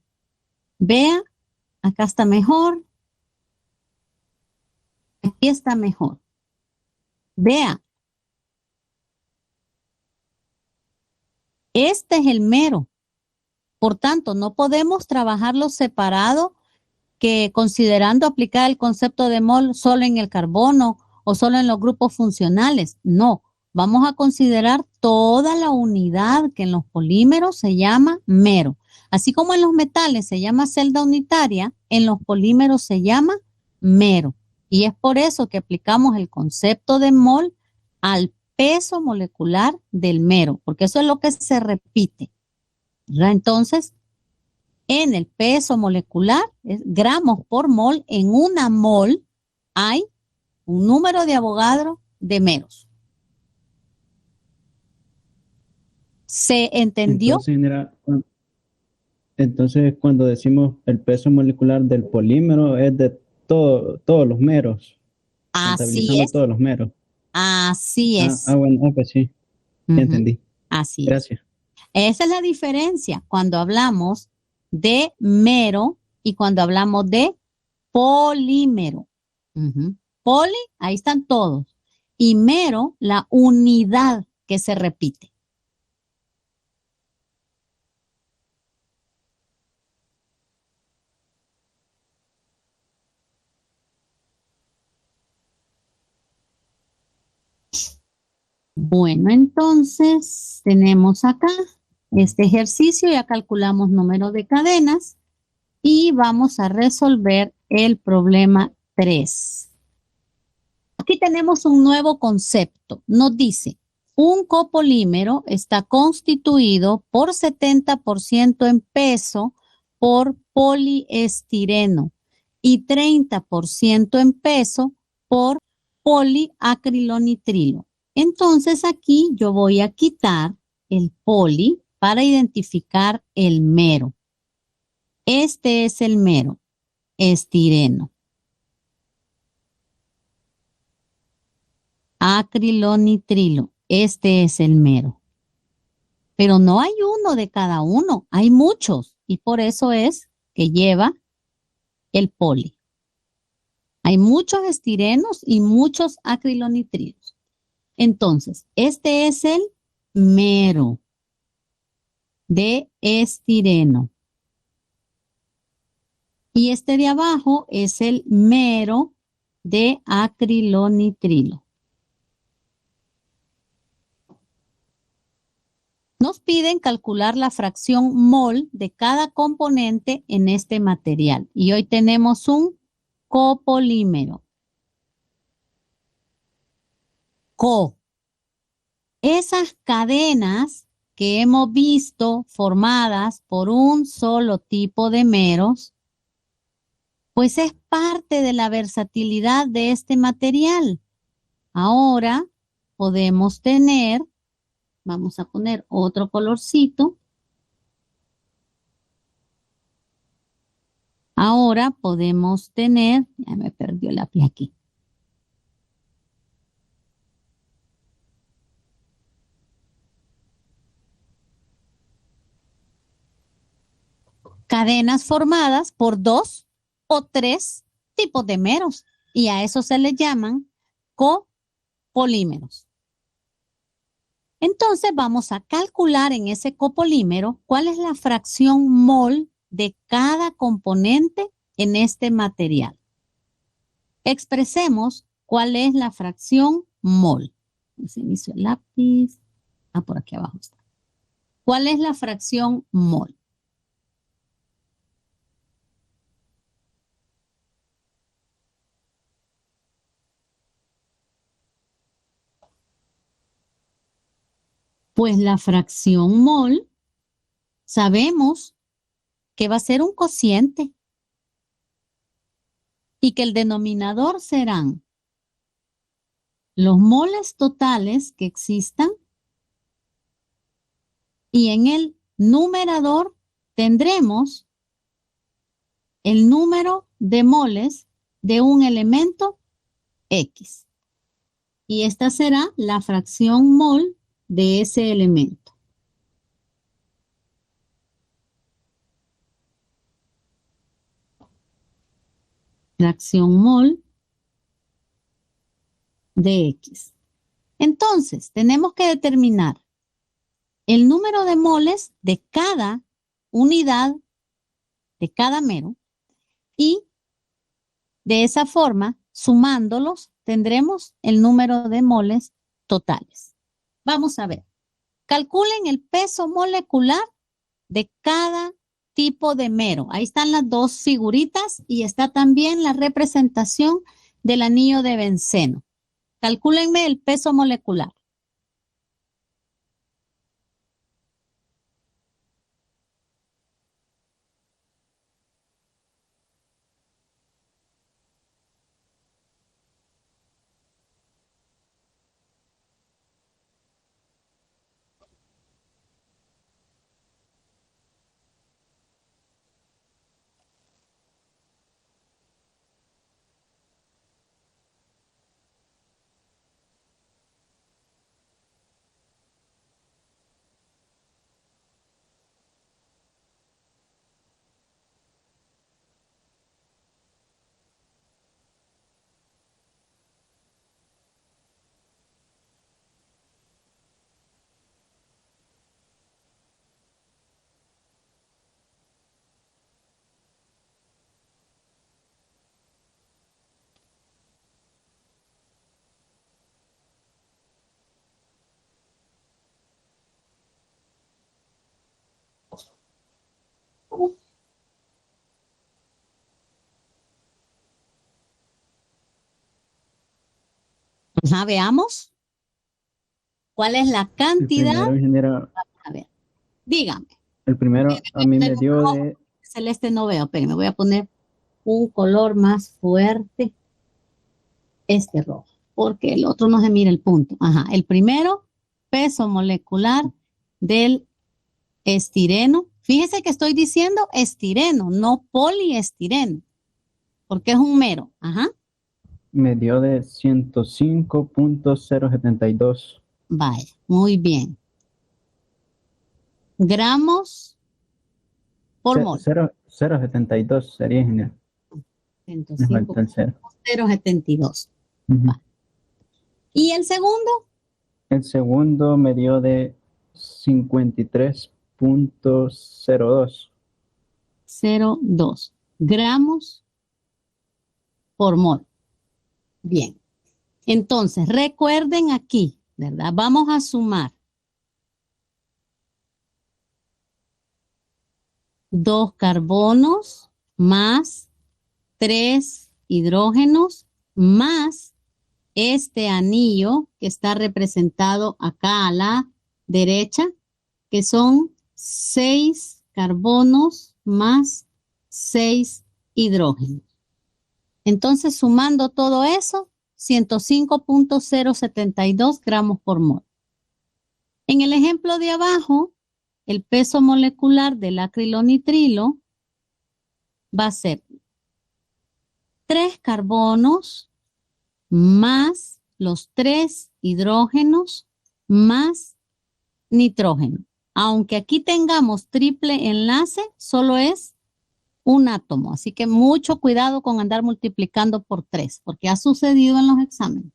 Vea, acá está mejor. Aquí está mejor. Vea. Este es el mero. Por tanto, no podemos trabajarlo separado que considerando aplicar el concepto de mol solo en el carbono o solo en los grupos funcionales. No, vamos a considerar toda la unidad que en los polímeros se llama mero. Así como en los metales se llama celda unitaria, en los polímeros se llama mero. Y es por eso que aplicamos el concepto de mol al peso molecular del mero, porque eso es lo que se repite. Entonces, en el peso molecular, gramos por mol, en una mol hay un número de Avogadro de meros. ¿Se entendió? Entonces, cuando decimos el peso molecular del polímero es de todos los meros. Así es. Todos los meros. Así es. Bueno, pues sí. Ya entendí. Así es. Gracias. Esa es la diferencia cuando hablamos de mero y cuando hablamos de polímero. Poli, ahí están todos. Y mero, la unidad que se repite. Bueno, entonces tenemos acá este ejercicio, ya calculamos número de cadenas y vamos a resolver el problema 3. Aquí tenemos un nuevo concepto. Nos dice, un copolímero está constituido por 70% en peso por poliestireno y 30% en peso por poliacrilonitrilo. Entonces aquí yo voy a quitar el poli para identificar el mero. Este es el mero, estireno. Acrilonitrilo, este es el mero. Pero no hay uno de cada uno, hay muchos y por eso es que lleva el poli. Hay muchos estirenos y muchos acrilonitrilos. Entonces, este es el mero de estireno. Y este de abajo es el mero de acrilonitrilo. Nos piden calcular la fracción mol de cada componente en este material. Y hoy tenemos un copolímero. Esas cadenas que hemos visto formadas por un solo tipo de meros, pues es parte de la versatilidad de este material. Ahora podemos tener, vamos a poner otro colorcito. Ahora podemos tener, ya me perdió el lápiz aquí. Cadenas formadas por 2 o 3 tipos de meros y a eso se les llaman copolímeros. Entonces vamos a calcular en ese copolímero cuál es la fracción mol de cada componente en este material. Expresemos cuál es la fracción mol. Se inició el lápiz. Por aquí abajo está. ¿Cuál es la fracción mol? Pues la fracción mol sabemos que va a ser un cociente y que el denominador serán los moles totales que existan y en el numerador tendremos el número de moles de un elemento X. Y esta será la fracción mol de ese elemento. Fracción mol de X. Entonces, tenemos que determinar el número de moles de cada unidad, de cada mero, y de esa forma, sumándolos, tendremos el número de moles totales. Vamos a ver. Calculen el peso molecular de cada tipo de mero. Ahí están las dos figuritas y está también la representación del anillo de benceno. Calcúlenme el peso molecular. Veamos cuál es la cantidad. A ver, dígame. El primero a mí me dio de... Celeste no veo, pero me voy a poner un color más fuerte. Este rojo, porque el otro no se mira el punto. Ajá, el primero, peso molecular del estireno. Fíjese que estoy diciendo estireno, no poliestireno, porque es un mero. Ajá. Me dio de 105.072. Vaya, muy bien. Gramos por mol. 0.72 sería genial. 105.072. ¿Y el segundo? El segundo me dio de 53.02. 0,2 gramos por mol. Bien. Entonces, recuerden aquí, ¿verdad? Vamos a sumar 2 carbonos más 3 hidrógenos más este anillo que está representado acá a la derecha, que son 6 carbonos más 6 hidrógenos. Entonces, sumando todo eso, 105.072 gramos por mol. En el ejemplo de abajo, el peso molecular del acrilonitrilo va a ser 3 carbonos más los 3 hidrógenos más nitrógeno. Aunque aquí tengamos triple enlace, solo es un átomo. Así que mucho cuidado con andar multiplicando por 3, porque ha sucedido en los exámenes.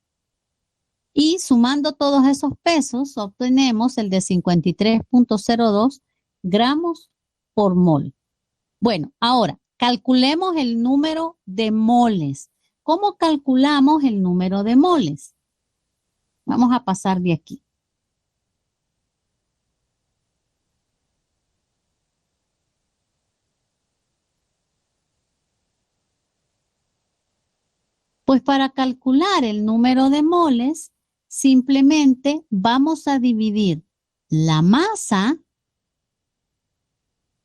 Y sumando todos esos pesos, obtenemos el de 53.02 gramos por mol. Bueno, ahora, calculemos el número de moles. ¿Cómo calculamos el número de moles? Vamos a pasar de aquí. Pues para calcular el número de moles, simplemente vamos a dividir la masa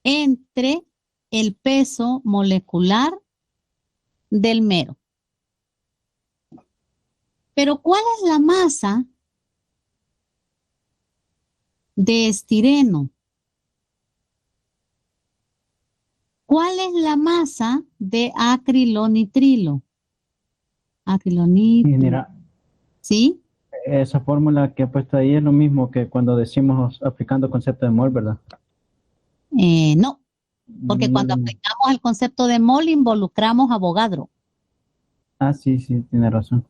entre el peso molecular del mero. Pero ¿cuál es la masa de estireno? ¿Cuál es la masa de acrilonitrilo? Acrilonitrilo. Mira, ¿Sí? esa fórmula que he puesto ahí es lo mismo que cuando decimos aplicando concepto de mol, ¿verdad? No, porque cuando aplicamos el concepto de mol involucramos a Avogadro. Ah, sí, sí, tiene razón.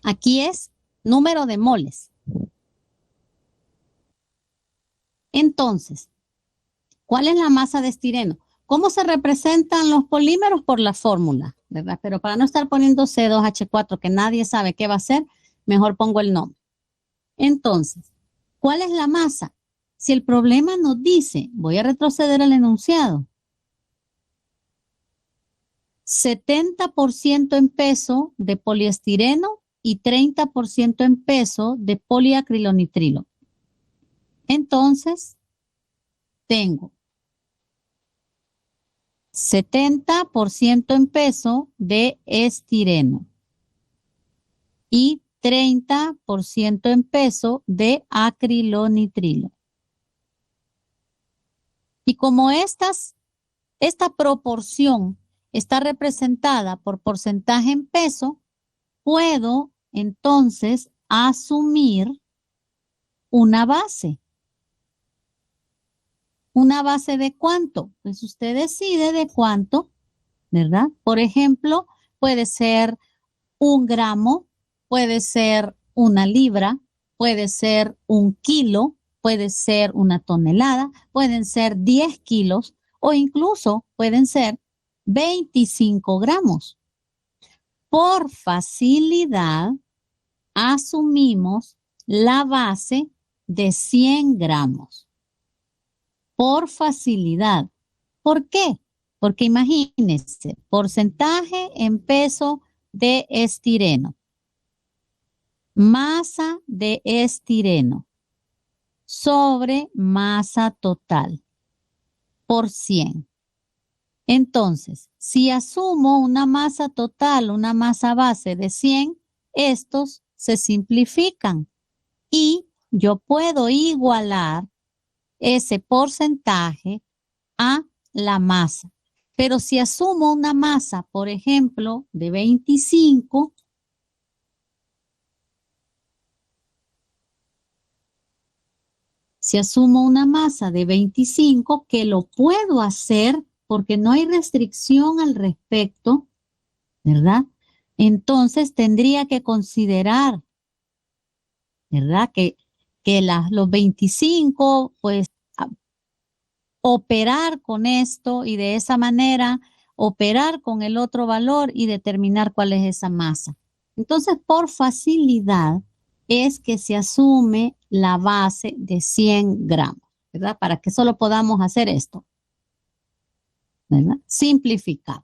Aquí es número de moles. Entonces, ¿cuál es la masa de estireno? ¿Cómo se representan los polímeros? Por la fórmula, ¿verdad? Pero para no estar poniendo C2H4 que nadie sabe qué va a ser, mejor pongo el nombre. Entonces, ¿cuál es la masa? Si el problema nos dice, voy a retroceder al enunciado, 70% en peso de poliestireno y 30% en peso de poliacrilonitrilo. Entonces, tengo 70% en peso de estireno y 30% en peso de acrilonitrilo. Y como esta proporción está representada por porcentaje en peso, puedo entonces asumir una base. ¿Una base de cuánto? Pues usted decide de cuánto, ¿verdad? Por ejemplo, puede ser 1 gramo, puede ser 1 libra, puede ser 1 kilo, puede ser 1 tonelada, pueden ser 10 kilos o incluso pueden ser 25 gramos. Por facilidad, asumimos la base de 100 gramos. Por facilidad. ¿Por qué? Porque imagínense, porcentaje en peso de estireno, masa de estireno sobre masa total por 100. Entonces, si asumo una masa total, una masa base de 100, estos se simplifican y yo puedo igualar ese porcentaje a la masa. Pero si asumo una masa, por ejemplo, de 25, si asumo una masa de 25, que lo puedo hacer porque no hay restricción al respecto, ¿verdad? Entonces tendría que considerar, ¿verdad? Que los 25, pues, operar con esto y de esa manera operar con el otro valor y determinar cuál es esa masa. Entonces, por facilidad es que se asume la base de 100 gramos, ¿verdad? Para que solo podamos hacer esto, ¿verdad? Simplificar.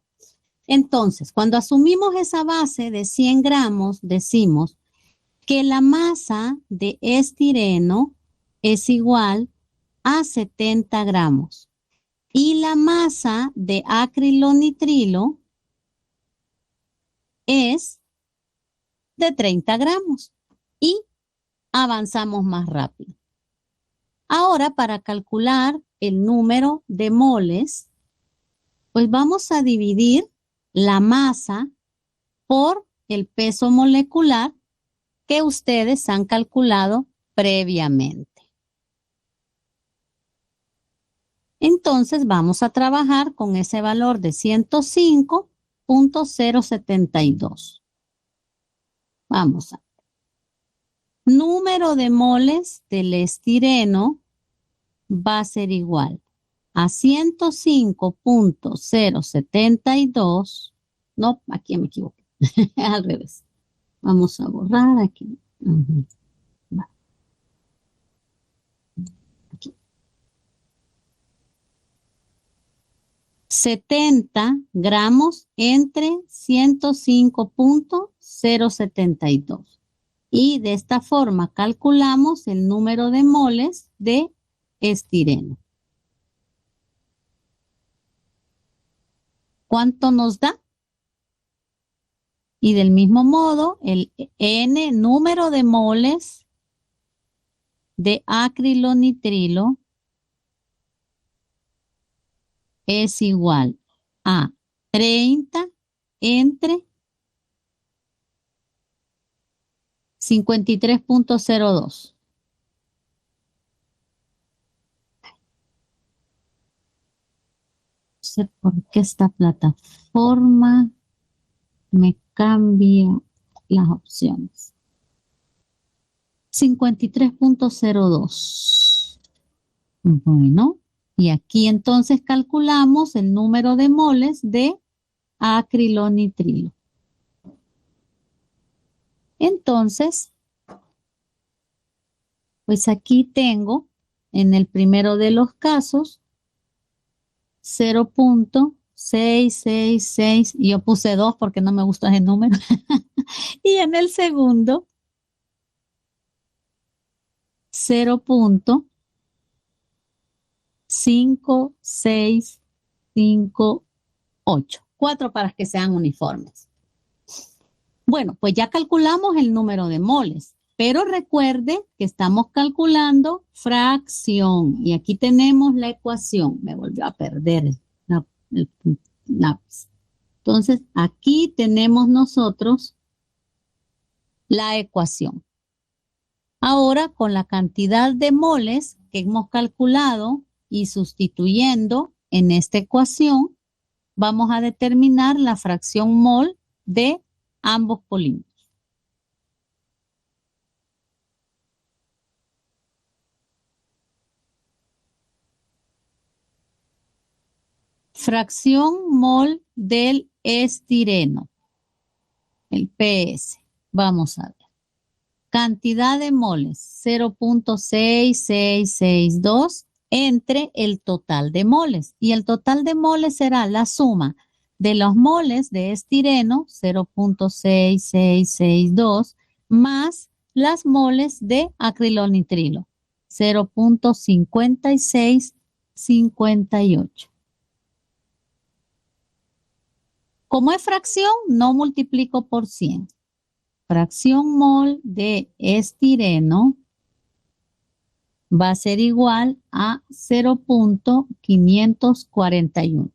Entonces, cuando asumimos esa base de 100 gramos, decimos que la masa de estireno es igual a 70 gramos y la masa de acrilonitrilo es de 30 gramos y avanzamos más rápido. Ahora, para calcular el número de moles, pues vamos a dividir la masa por el peso molecular que ustedes han calculado previamente. Entonces vamos a trabajar con ese valor de 105.072. Vamos a ver. Número de moles del estireno va a ser igual a 105.072. No, aquí me equivoqué. Al revés. Vamos a borrar aquí. Va. Aquí. 70 gramos entre 105.072. Y de esta forma calculamos el número de moles de estireno. ¿Cuánto nos da? Y del mismo modo, el N número de moles de acrilonitrilo es igual a 30 entre 53.02. No sé por qué esta plataforma me cambia las opciones. 53.02. Bueno, y aquí entonces calculamos el número de moles de acrilonitrilo. Entonces, pues aquí tengo en el primero de los casos 0.666, y yo puse 2 porque no me gusta ese número. Y en el segundo 0.5658. 4 para que sean uniformes. Bueno, pues ya calculamos el número de moles, pero recuerde que estamos calculando fracción. Y aquí tenemos la ecuación. Me volvió a perder el lápiz. Entonces, aquí tenemos nosotros la ecuación. Ahora, con la cantidad de moles que hemos calculado y sustituyendo en esta ecuación, vamos a determinar la fracción mol de ambos polímeros. Fracción mol del estireno, el PS. Vamos a ver. Cantidad de moles, 0.6662 entre el total de moles. Y el total de moles será la suma de los moles de estireno, 0.6662, más las moles de acrilonitrilo, 0.5658. Como es fracción, no multiplico por 100. Fracción mol de estireno va a ser igual a 0.541.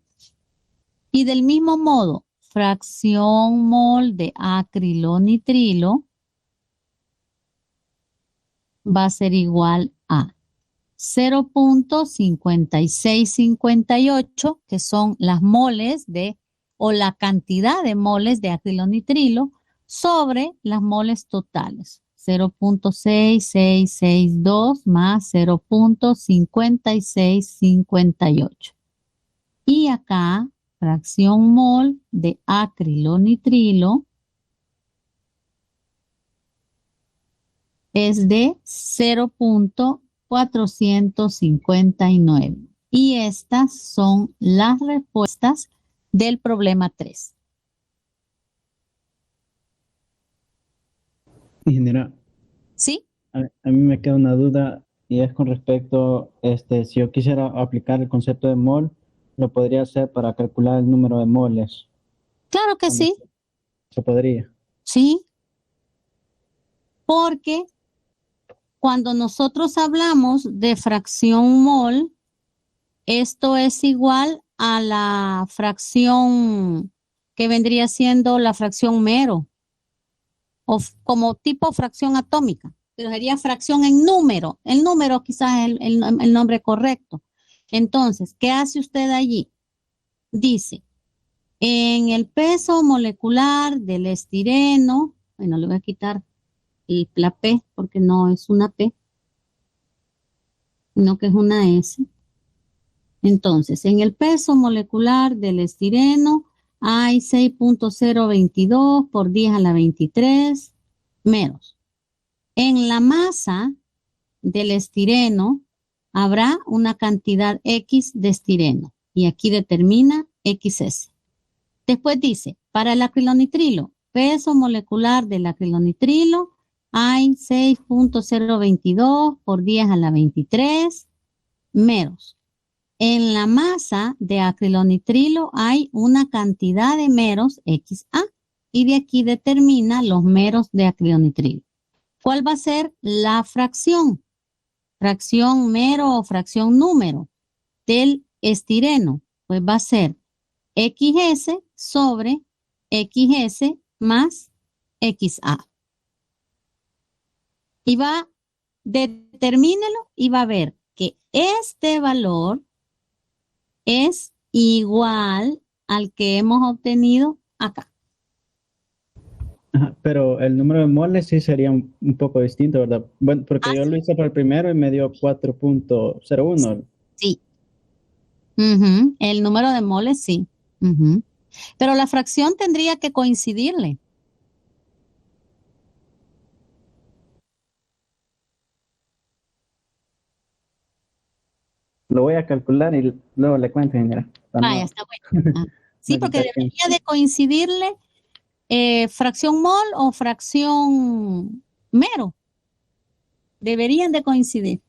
Y del mismo modo, fracción mol de acrilonitrilo va a ser igual a 0.5658, que son las moles o la cantidad de moles de acrilonitrilo sobre las moles totales. 0.6662 más 0.5658. Y acá, fracción mol de acrilonitrilo es de 0.459. Y estas son las respuestas del problema 3. Ingeniera, ¿Sí? a mí me queda una duda y es con respecto, si yo quisiera aplicar el concepto de mol, lo podría hacer para calcular el número de moles. Claro que sí. ¿Se podría? Sí. Porque cuando nosotros hablamos de fracción mol, esto es igual a la fracción que vendría siendo la fracción mero, o como tipo fracción atómica, pero sería fracción en número. El número quizás es el nombre correcto. Entonces, ¿qué hace usted allí? Dice, en el peso molecular del estireno, bueno, le voy a quitar la P porque no es una P, sino que es una S. Entonces, en el peso molecular del estireno hay 6.022 por 10 a la 23 meros. En la masa del estireno habrá una cantidad X de estireno y aquí determina XS. Después dice, para el acrilonitrilo, peso molecular del acrilonitrilo hay 6.022 por 10 a la 23 meros. En la masa de acrilonitrilo hay una cantidad de meros XA y de aquí determina los meros de acrilonitrilo. ¿Cuál va a ser la fracción? Fracción mero o fracción número del estireno. Pues va a ser XS sobre XS más XA. Y determínelo y va a ver que este valor es igual al que hemos obtenido acá. Ajá, pero el número de moles sí sería un poco distinto, ¿verdad? Bueno, porque yo Sí. lo hice para el primero y me dio 4.01. Sí. El número de moles sí. Pero la fracción tendría que coincidirle. Lo voy a calcular y luego le cuento, ingeniera. Ya está bueno. Sí, porque debería de coincidirle fracción mol o fracción mero. Deberían de coincidir.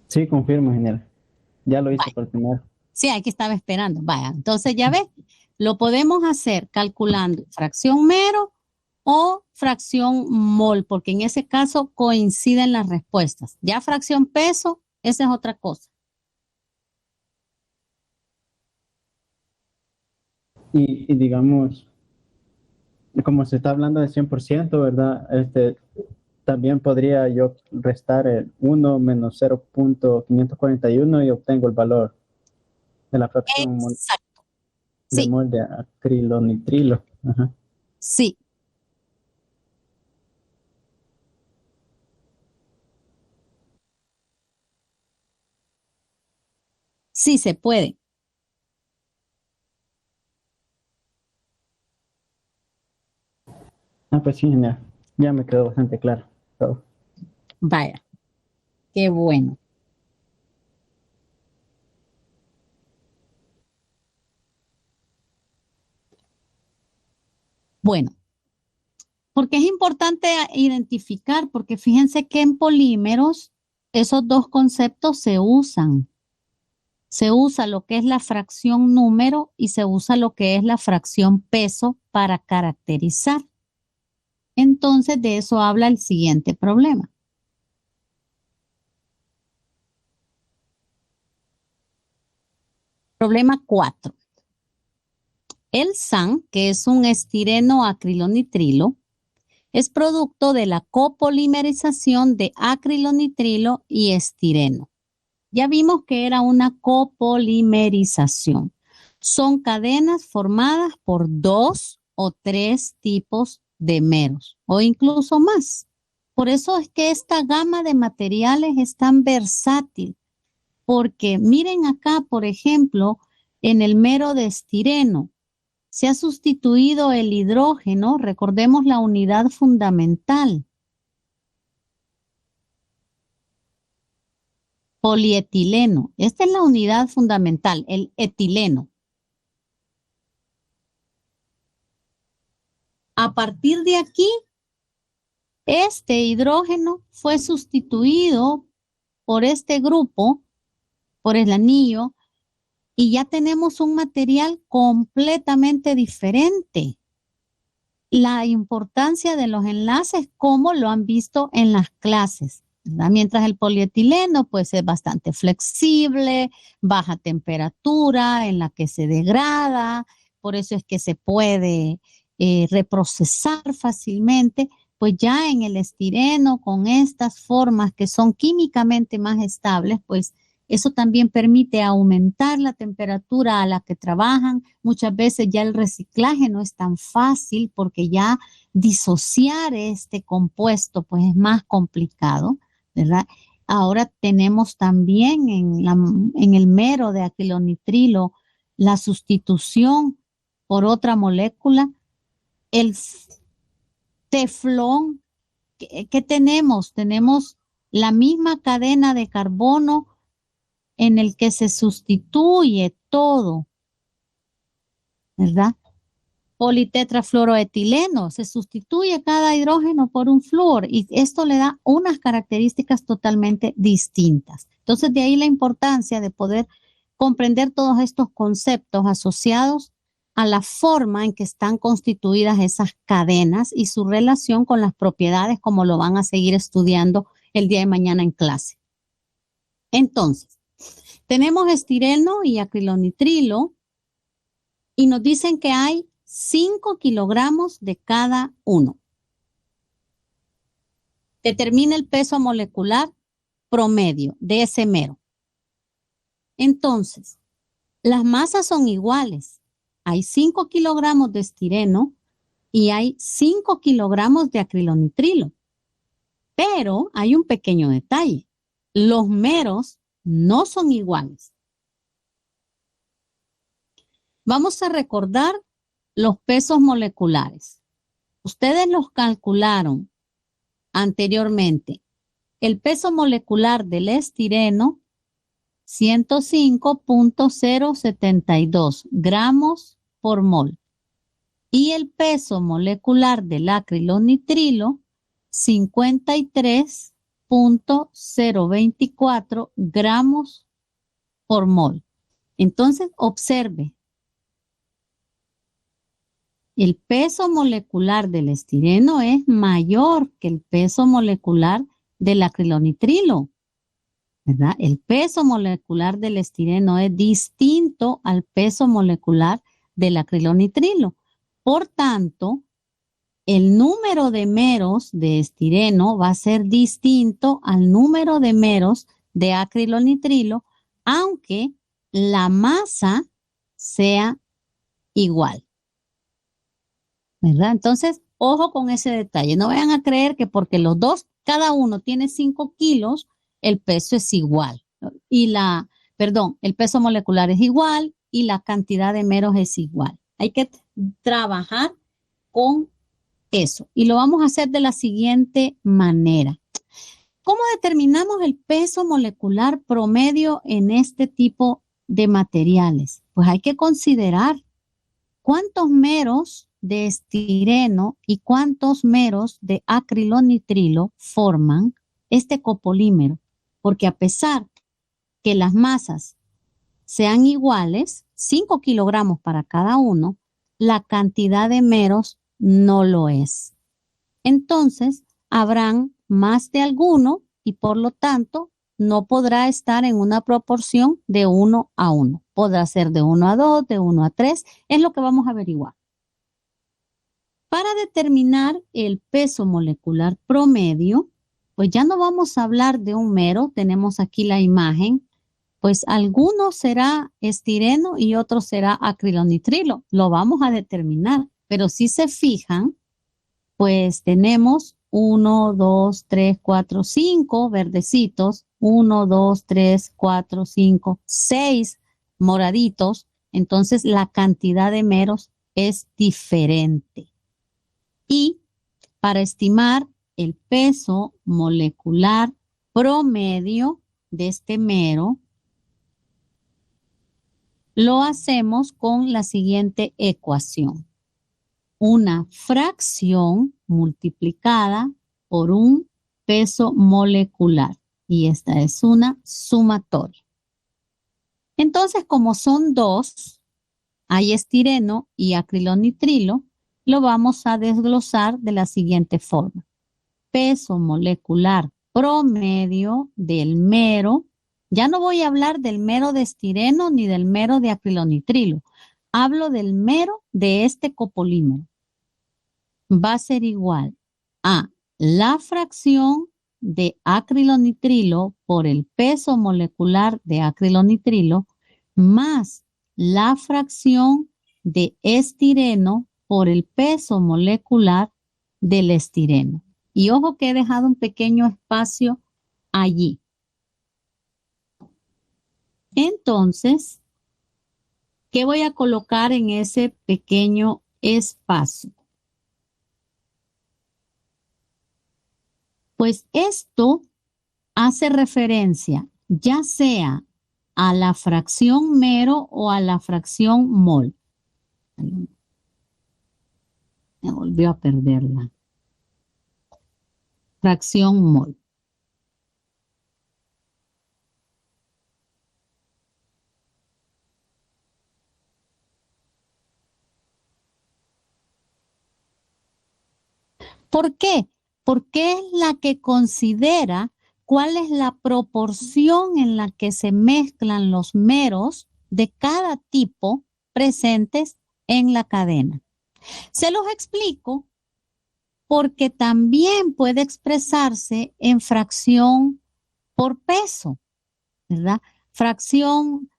Sí, confirmo, ingeniera. Ya lo hice por el primero. Sí, aquí estaba esperando. Vaya, entonces ya ves, lo podemos hacer calculando fracción mero o fracción mol, porque en ese caso coinciden las respuestas. Ya fracción peso, esa es otra cosa. Y digamos, como se está hablando de 100%, ¿verdad? También podría yo restar el 1 menos 0.541 y obtengo el valor de la fracción Exacto. de Sí. mol de acrilonitrilo. Ajá. Sí. Sí se puede. Pues sí, ya me quedó bastante claro todo. Vaya, qué bueno. Bueno, porque es importante identificar, porque fíjense que en polímeros esos dos conceptos se usan. Se usa lo que es la fracción número y se usa lo que es la fracción peso para caracterizar. Entonces, de eso habla el siguiente problema. Problema 4. El SAN, que es un estireno acrilonitrilo, es producto de la copolimerización de acrilonitrilo y estireno. Ya vimos que era una copolimerización. Son cadenas formadas por 2 o 3 tipos de meros o incluso más. Por eso es que esta gama de materiales es tan versátil, porque miren acá, por ejemplo, en el mero de estireno, se ha sustituido el hidrógeno, recordemos la unidad fundamental, polietileno. Esta es la unidad fundamental, el etileno. A partir de aquí, este hidrógeno fue sustituido por este grupo, por el anillo, y ya tenemos un material completamente diferente. La importancia de los enlaces, como lo han visto en las clases, ¿verdad? Mientras el polietileno pues es bastante flexible, baja temperatura en la que se degrada, por eso es que se puede reprocesar fácilmente, pues ya en el estireno con estas formas que son químicamente más estables, pues eso también permite aumentar la temperatura a la que trabajan. Muchas veces ya el reciclaje no es tan fácil porque ya disociar este compuesto pues es más complicado, ¿verdad? ahora tenemos también en el mero de acrilonitrilo la sustitución por otra molécula, el teflón. ¿Qué tenemos? Tenemos la misma cadena de carbono en el que se sustituye todo, ¿verdad? Politetrafluoroetileno, se sustituye cada hidrógeno por un flúor y esto le da unas características totalmente distintas. Entonces, de ahí la importancia de poder comprender todos estos conceptos asociados a la forma en que están constituidas esas cadenas y su relación con las propiedades, como lo van a seguir estudiando el día de mañana en clase. Entonces, tenemos estireno y acrilonitrilo y nos dicen que hay 5 kilogramos de cada uno. Determina el peso molecular promedio de ese mero. Entonces, las masas son iguales. Hay 5 kilogramos de estireno y hay 5 kilogramos de acrilonitrilo. Pero hay un pequeño detalle. Los meros no son iguales. Vamos a recordar los pesos moleculares. Ustedes los calcularon anteriormente. El peso molecular del estireno, 105.072 gramos por mol. Y el peso molecular del acrilonitrilo, 53.024 gramos por mol. Entonces, observe. El peso molecular del estireno es mayor que el peso molecular del acrilonitrilo, ¿verdad? El peso molecular del estireno es distinto al peso molecular del acrilonitrilo. Por tanto, el número de meros de estireno va a ser distinto al número de meros de acrilonitrilo, aunque la masa sea igual. ¿Verdad? Entonces, ojo con ese detalle. No vayan a creer que porque los dos, cada uno tiene 5 kilos, el peso es igual. Y el peso molecular es igual y la cantidad de meros es igual. Hay que trabajar con eso. Y lo vamos a hacer de la siguiente manera. ¿Cómo determinamos el peso molecular promedio en este tipo de materiales? Pues hay que considerar cuántos meros de estireno y cuántos meros de acrilonitrilo forman este copolímero, porque a pesar que las masas sean iguales, 5 kilogramos para cada uno, la cantidad de meros no lo es. Entonces, habrán más de alguno y por lo tanto no podrá estar en una proporción de 1 a 1. Podrá ser de 1 a 2, de 1 a 3, es lo que vamos a averiguar. Para determinar el peso molecular promedio, pues ya no vamos a hablar de un mero, tenemos aquí la imagen, pues alguno será estireno y otro será acrilonitrilo, lo vamos a determinar, pero si se fijan, pues tenemos 1, 2, 3, 4, 5 verdecitos, 1, 2, 3, 4, 5, 6 moraditos, entonces la cantidad de meros es diferente. Y para estimar el peso molecular promedio de este mero, lo hacemos con la siguiente ecuación. Una fracción multiplicada por un peso molecular. Y esta es una sumatoria. Entonces, como son dos, hay estireno y acrilonitrilo, lo vamos a desglosar de la siguiente forma. Peso molecular promedio del mero. Ya no voy a hablar del mero de estireno ni del mero de acrilonitrilo. Hablo del mero de este copolímero. Va a ser igual a la fracción de acrilonitrilo por el peso molecular de acrilonitrilo más la fracción de estireno por el peso molecular del estireno. Y ojo que he dejado un pequeño espacio allí. Entonces, ¿qué voy a colocar en ese pequeño espacio? Pues esto hace referencia ya sea a la fracción mero o a la fracción mol. Me volvió a perderla. Fracción mol. ¿Por qué? Porque es la que considera cuál es la proporción en la que se mezclan los meros de cada tipo presentes en la cadena. Se los explico porque también puede expresarse en fracción por peso, ¿verdad? Fracción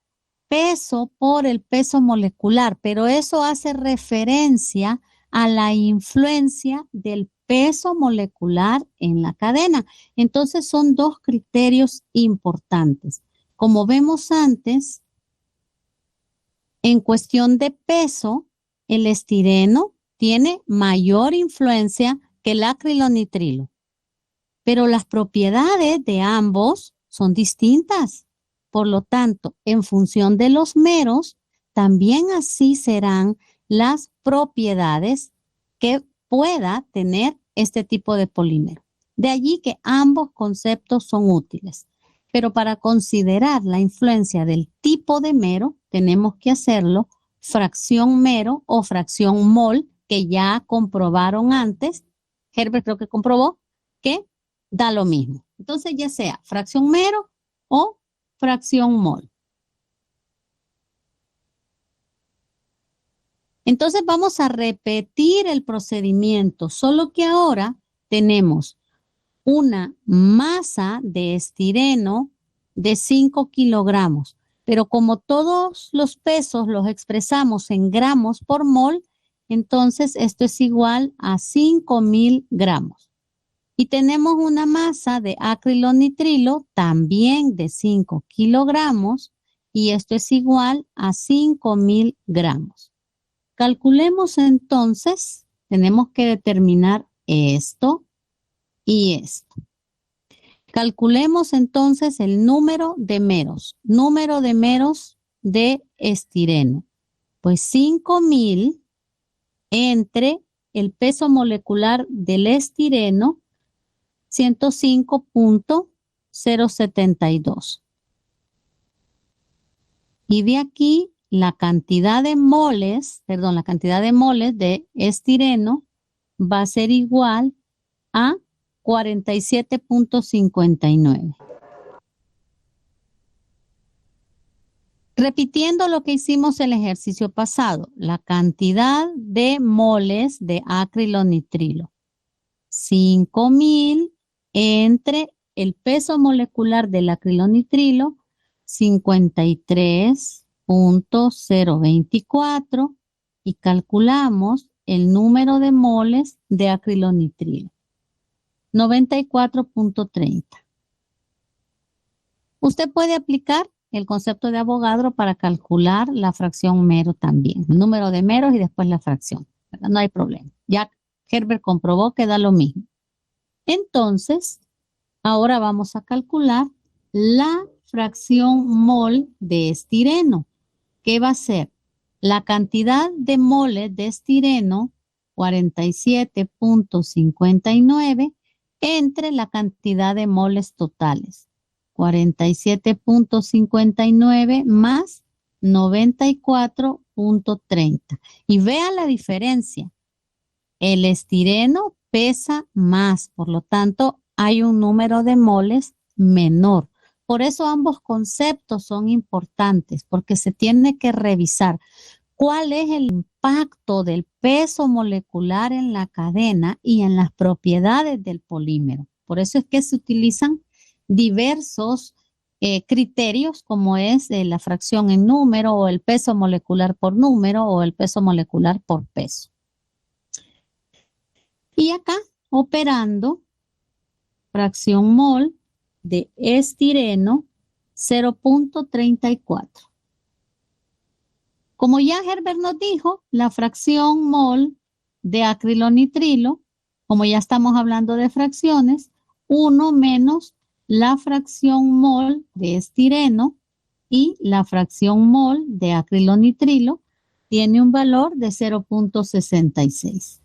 peso por el peso molecular, pero eso hace referencia a la influencia del peso molecular en la cadena. Entonces son dos criterios importantes. Como vemos antes, en cuestión de peso, el estireno tiene mayor influencia que el acrilonitrilo, pero las propiedades de ambos son distintas. Por lo tanto, en función de los meros, también así serán las propiedades que pueda tener este tipo de polímero. De allí que ambos conceptos son útiles. Pero para considerar la influencia del tipo de mero, tenemos que hacerlo fracción mero o fracción mol, que ya comprobaron antes. Herbert creo que comprobó que da lo mismo. Entonces, ya sea fracción mero o fracción mol. Entonces vamos a repetir el procedimiento, solo que ahora tenemos una masa de estireno de 5 kilogramos, pero como todos los pesos los expresamos en gramos por mol, entonces esto es igual a 5,000 gramos. Y tenemos una masa de acrilonitrilo también de 5 kilogramos y esto es igual a 5,000 gramos. Calculemos entonces, tenemos que determinar esto y esto. Calculemos entonces el número de meros de estireno. Pues 5,000 entre el peso molecular del estireno, 105.072. Y de aquí la cantidad de moles de estireno va a ser igual a 47.59. Repitiendo lo que hicimos en el ejercicio pasado, la cantidad de moles de acrilonitrilo. 5,000 entre el peso molecular del acrilonitrilo, 53.024, y calculamos el número de moles de acrilonitrilo, 94.30. Usted puede aplicar el concepto de Avogadro para calcular la fracción mero también, el número de meros y después la fracción, ¿verdad? No hay problema. Ya Herbert comprobó que da lo mismo. Entonces, ahora vamos a calcular la fracción mol de estireno, que va a ser la cantidad de moles de estireno, 47.59, entre la cantidad de moles totales, 47.59 más 94.30. Y vea la diferencia. El estireno pesa más, por lo tanto, hay un número de moles menor. Por eso ambos conceptos son importantes, porque se tiene que revisar cuál es el impacto del peso molecular en la cadena y en las propiedades del polímero. Por eso es que se utilizan diversos criterios, como es la fracción en número, o el peso molecular por número, o el peso molecular por peso. Y acá, operando fracción mol de estireno, 0.34. Como ya Herbert nos dijo, la fracción mol de acrilonitrilo, como ya estamos hablando de fracciones, 1 menos la fracción mol de estireno y la fracción mol de acrilonitrilo tiene un valor de 0.66.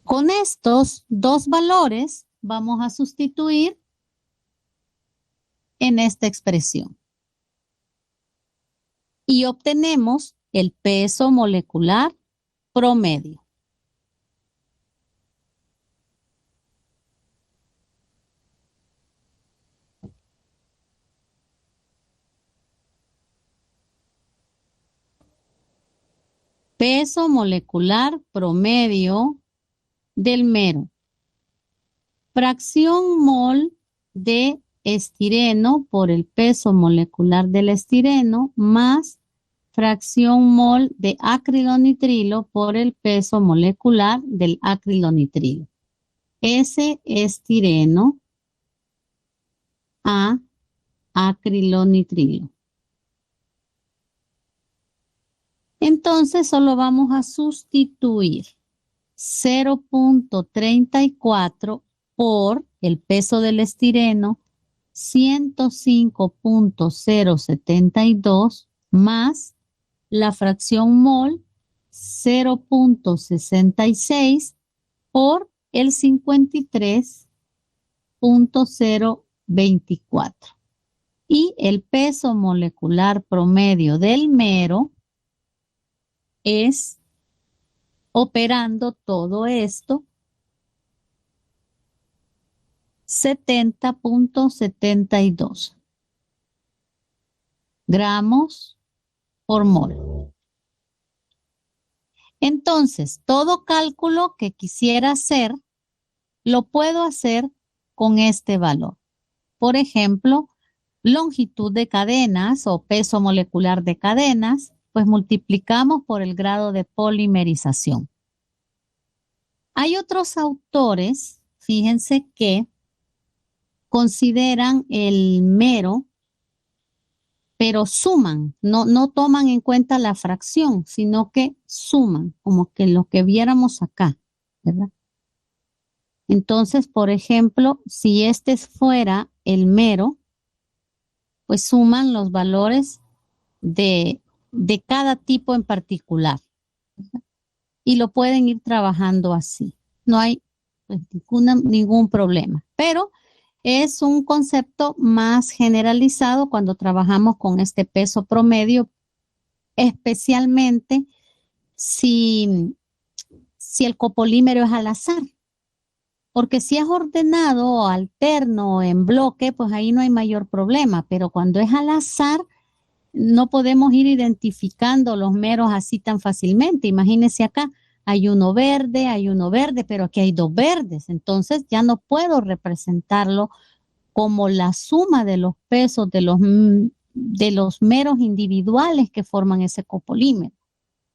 Con estos dos valores vamos a sustituir en esta expresión y obtenemos el peso molecular promedio. Peso molecular promedio del mero. Fracción mol de estireno por el peso molecular del estireno más fracción mol de acrilonitrilo por el peso molecular del acrilonitrilo. S estireno a acrilonitrilo. Entonces solo vamos a sustituir 0.34 por el peso del estireno 105.072 más la fracción mol 0.66 por el 53.024. Y el peso molecular promedio del mero es, operando todo esto, 70.72 gramos por mol. Entonces, todo cálculo que quisiera hacer, lo puedo hacer con este valor. Por ejemplo, longitud de cadenas o peso molecular de cadenas, pues multiplicamos por el grado de polimerización. Hay otros autores, fíjense, que consideran el mero, pero suman, no toman en cuenta la fracción, sino que suman, como que lo que viéramos acá, ¿verdad? Entonces, por ejemplo, si este fuera el mero, pues suman los valores de cada tipo en particular, ¿verdad? Y lo pueden ir trabajando así. No hay pues, ningún problema, pero es un concepto más generalizado cuando trabajamos con este peso promedio, especialmente si el copolímero es al azar. Porque si es ordenado o alterno o en bloque, pues ahí no hay mayor problema. Pero cuando es al azar, no podemos ir identificando los meros así tan fácilmente. Imagínense acá, hay uno verde, pero aquí hay dos verdes. Entonces ya no puedo representarlo como la suma de los pesos de los meros individuales que forman ese copolímero.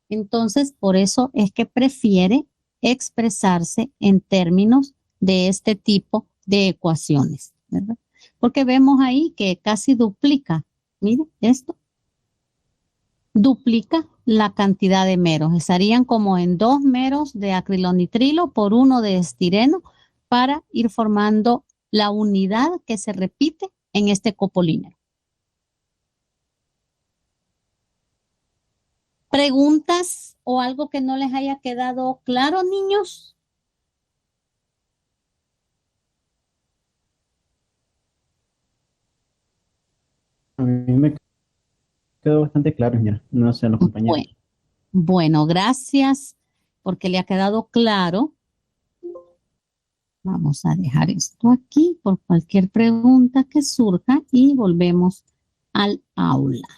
Entonces, por eso es que prefiere expresarse en términos de este tipo de ecuaciones, ¿verdad? Porque vemos ahí que casi duplica, miren esto, duplica la cantidad de meros. Estarían como en 2 meros de acrilonitrilo por 1 de estireno para ir formando la unidad que se repite en este copolímero. ¿Preguntas o algo que no les haya quedado claro, niños? A mí me quedó bastante claro, señora. No sé, los compañeros. Bueno, gracias porque le ha quedado claro. Vamos a dejar esto aquí por cualquier pregunta que surja y volvemos al aula.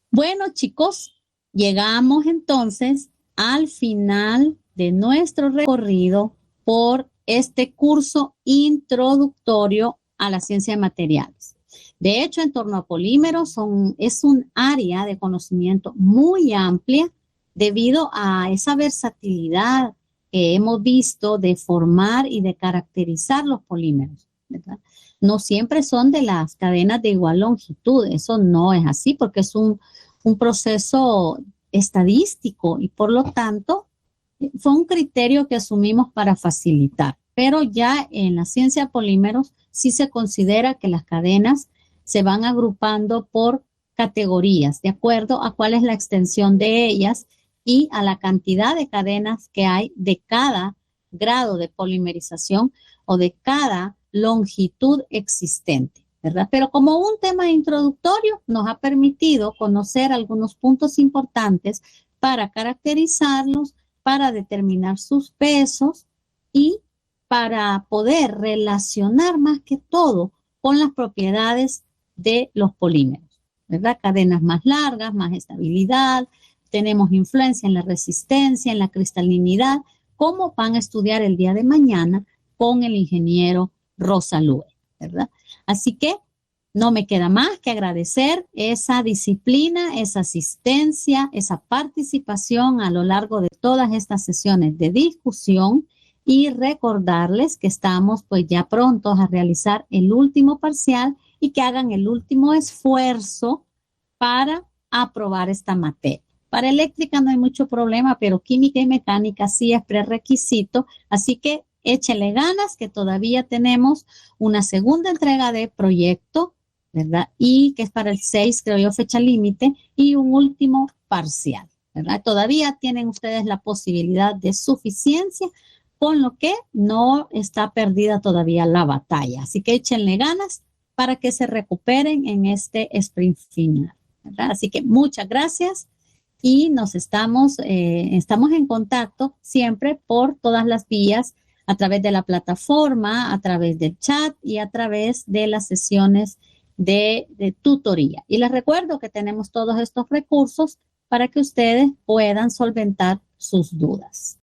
Bueno, chicos, llegamos entonces al final de nuestro recorrido por este curso introductorio a la ciencia de materiales. De hecho, en torno a polímeros es un área de conocimiento muy amplia debido a esa versatilidad que hemos visto de formar y de caracterizar los polímeros, ¿verdad? No siempre son de las cadenas de igual longitud, eso no es así porque es un proceso estadístico y por lo tanto fue un criterio que asumimos para facilitar. Pero ya en la ciencia de polímeros sí se considera que las cadenas se van agrupando por categorías, de acuerdo a cuál es la extensión de ellas y a la cantidad de cadenas que hay de cada grado de polimerización o de cada longitud existente, ¿verdad? Pero como un tema introductorio nos ha permitido conocer algunos puntos importantes para caracterizarlos, para determinar sus pesos y para poder relacionar más que todo con las propiedades de los polímeros, ¿verdad? Cadenas más largas, más estabilidad, tenemos influencia en la resistencia, en la cristalinidad, como van a estudiar el día de mañana con el ingeniero Rosalúe, ¿verdad? Así que no me queda más que agradecer esa disciplina, esa asistencia, esa participación a lo largo de todas estas sesiones de discusión y recordarles que estamos pues ya prontos a realizar el último parcial y que hagan el último esfuerzo para aprobar esta materia. Para eléctrica no hay mucho problema, pero química y mecánica sí es prerequisito, así que échenle ganas que todavía tenemos una segunda entrega de proyecto, ¿verdad? Y que es para el 6, creo yo, fecha límite, y un último parcial, ¿verdad? Todavía tienen ustedes la posibilidad de suficiencia, con lo que no está perdida todavía la batalla. Así que échenle ganas para que se recuperen en este sprint final, ¿verdad? Así que muchas gracias y nos estamos en contacto siempre por todas las vías, a través de la plataforma, a través del chat y a través de las sesiones de tutoría. Y les recuerdo que tenemos todos estos recursos para que ustedes puedan solventar sus dudas.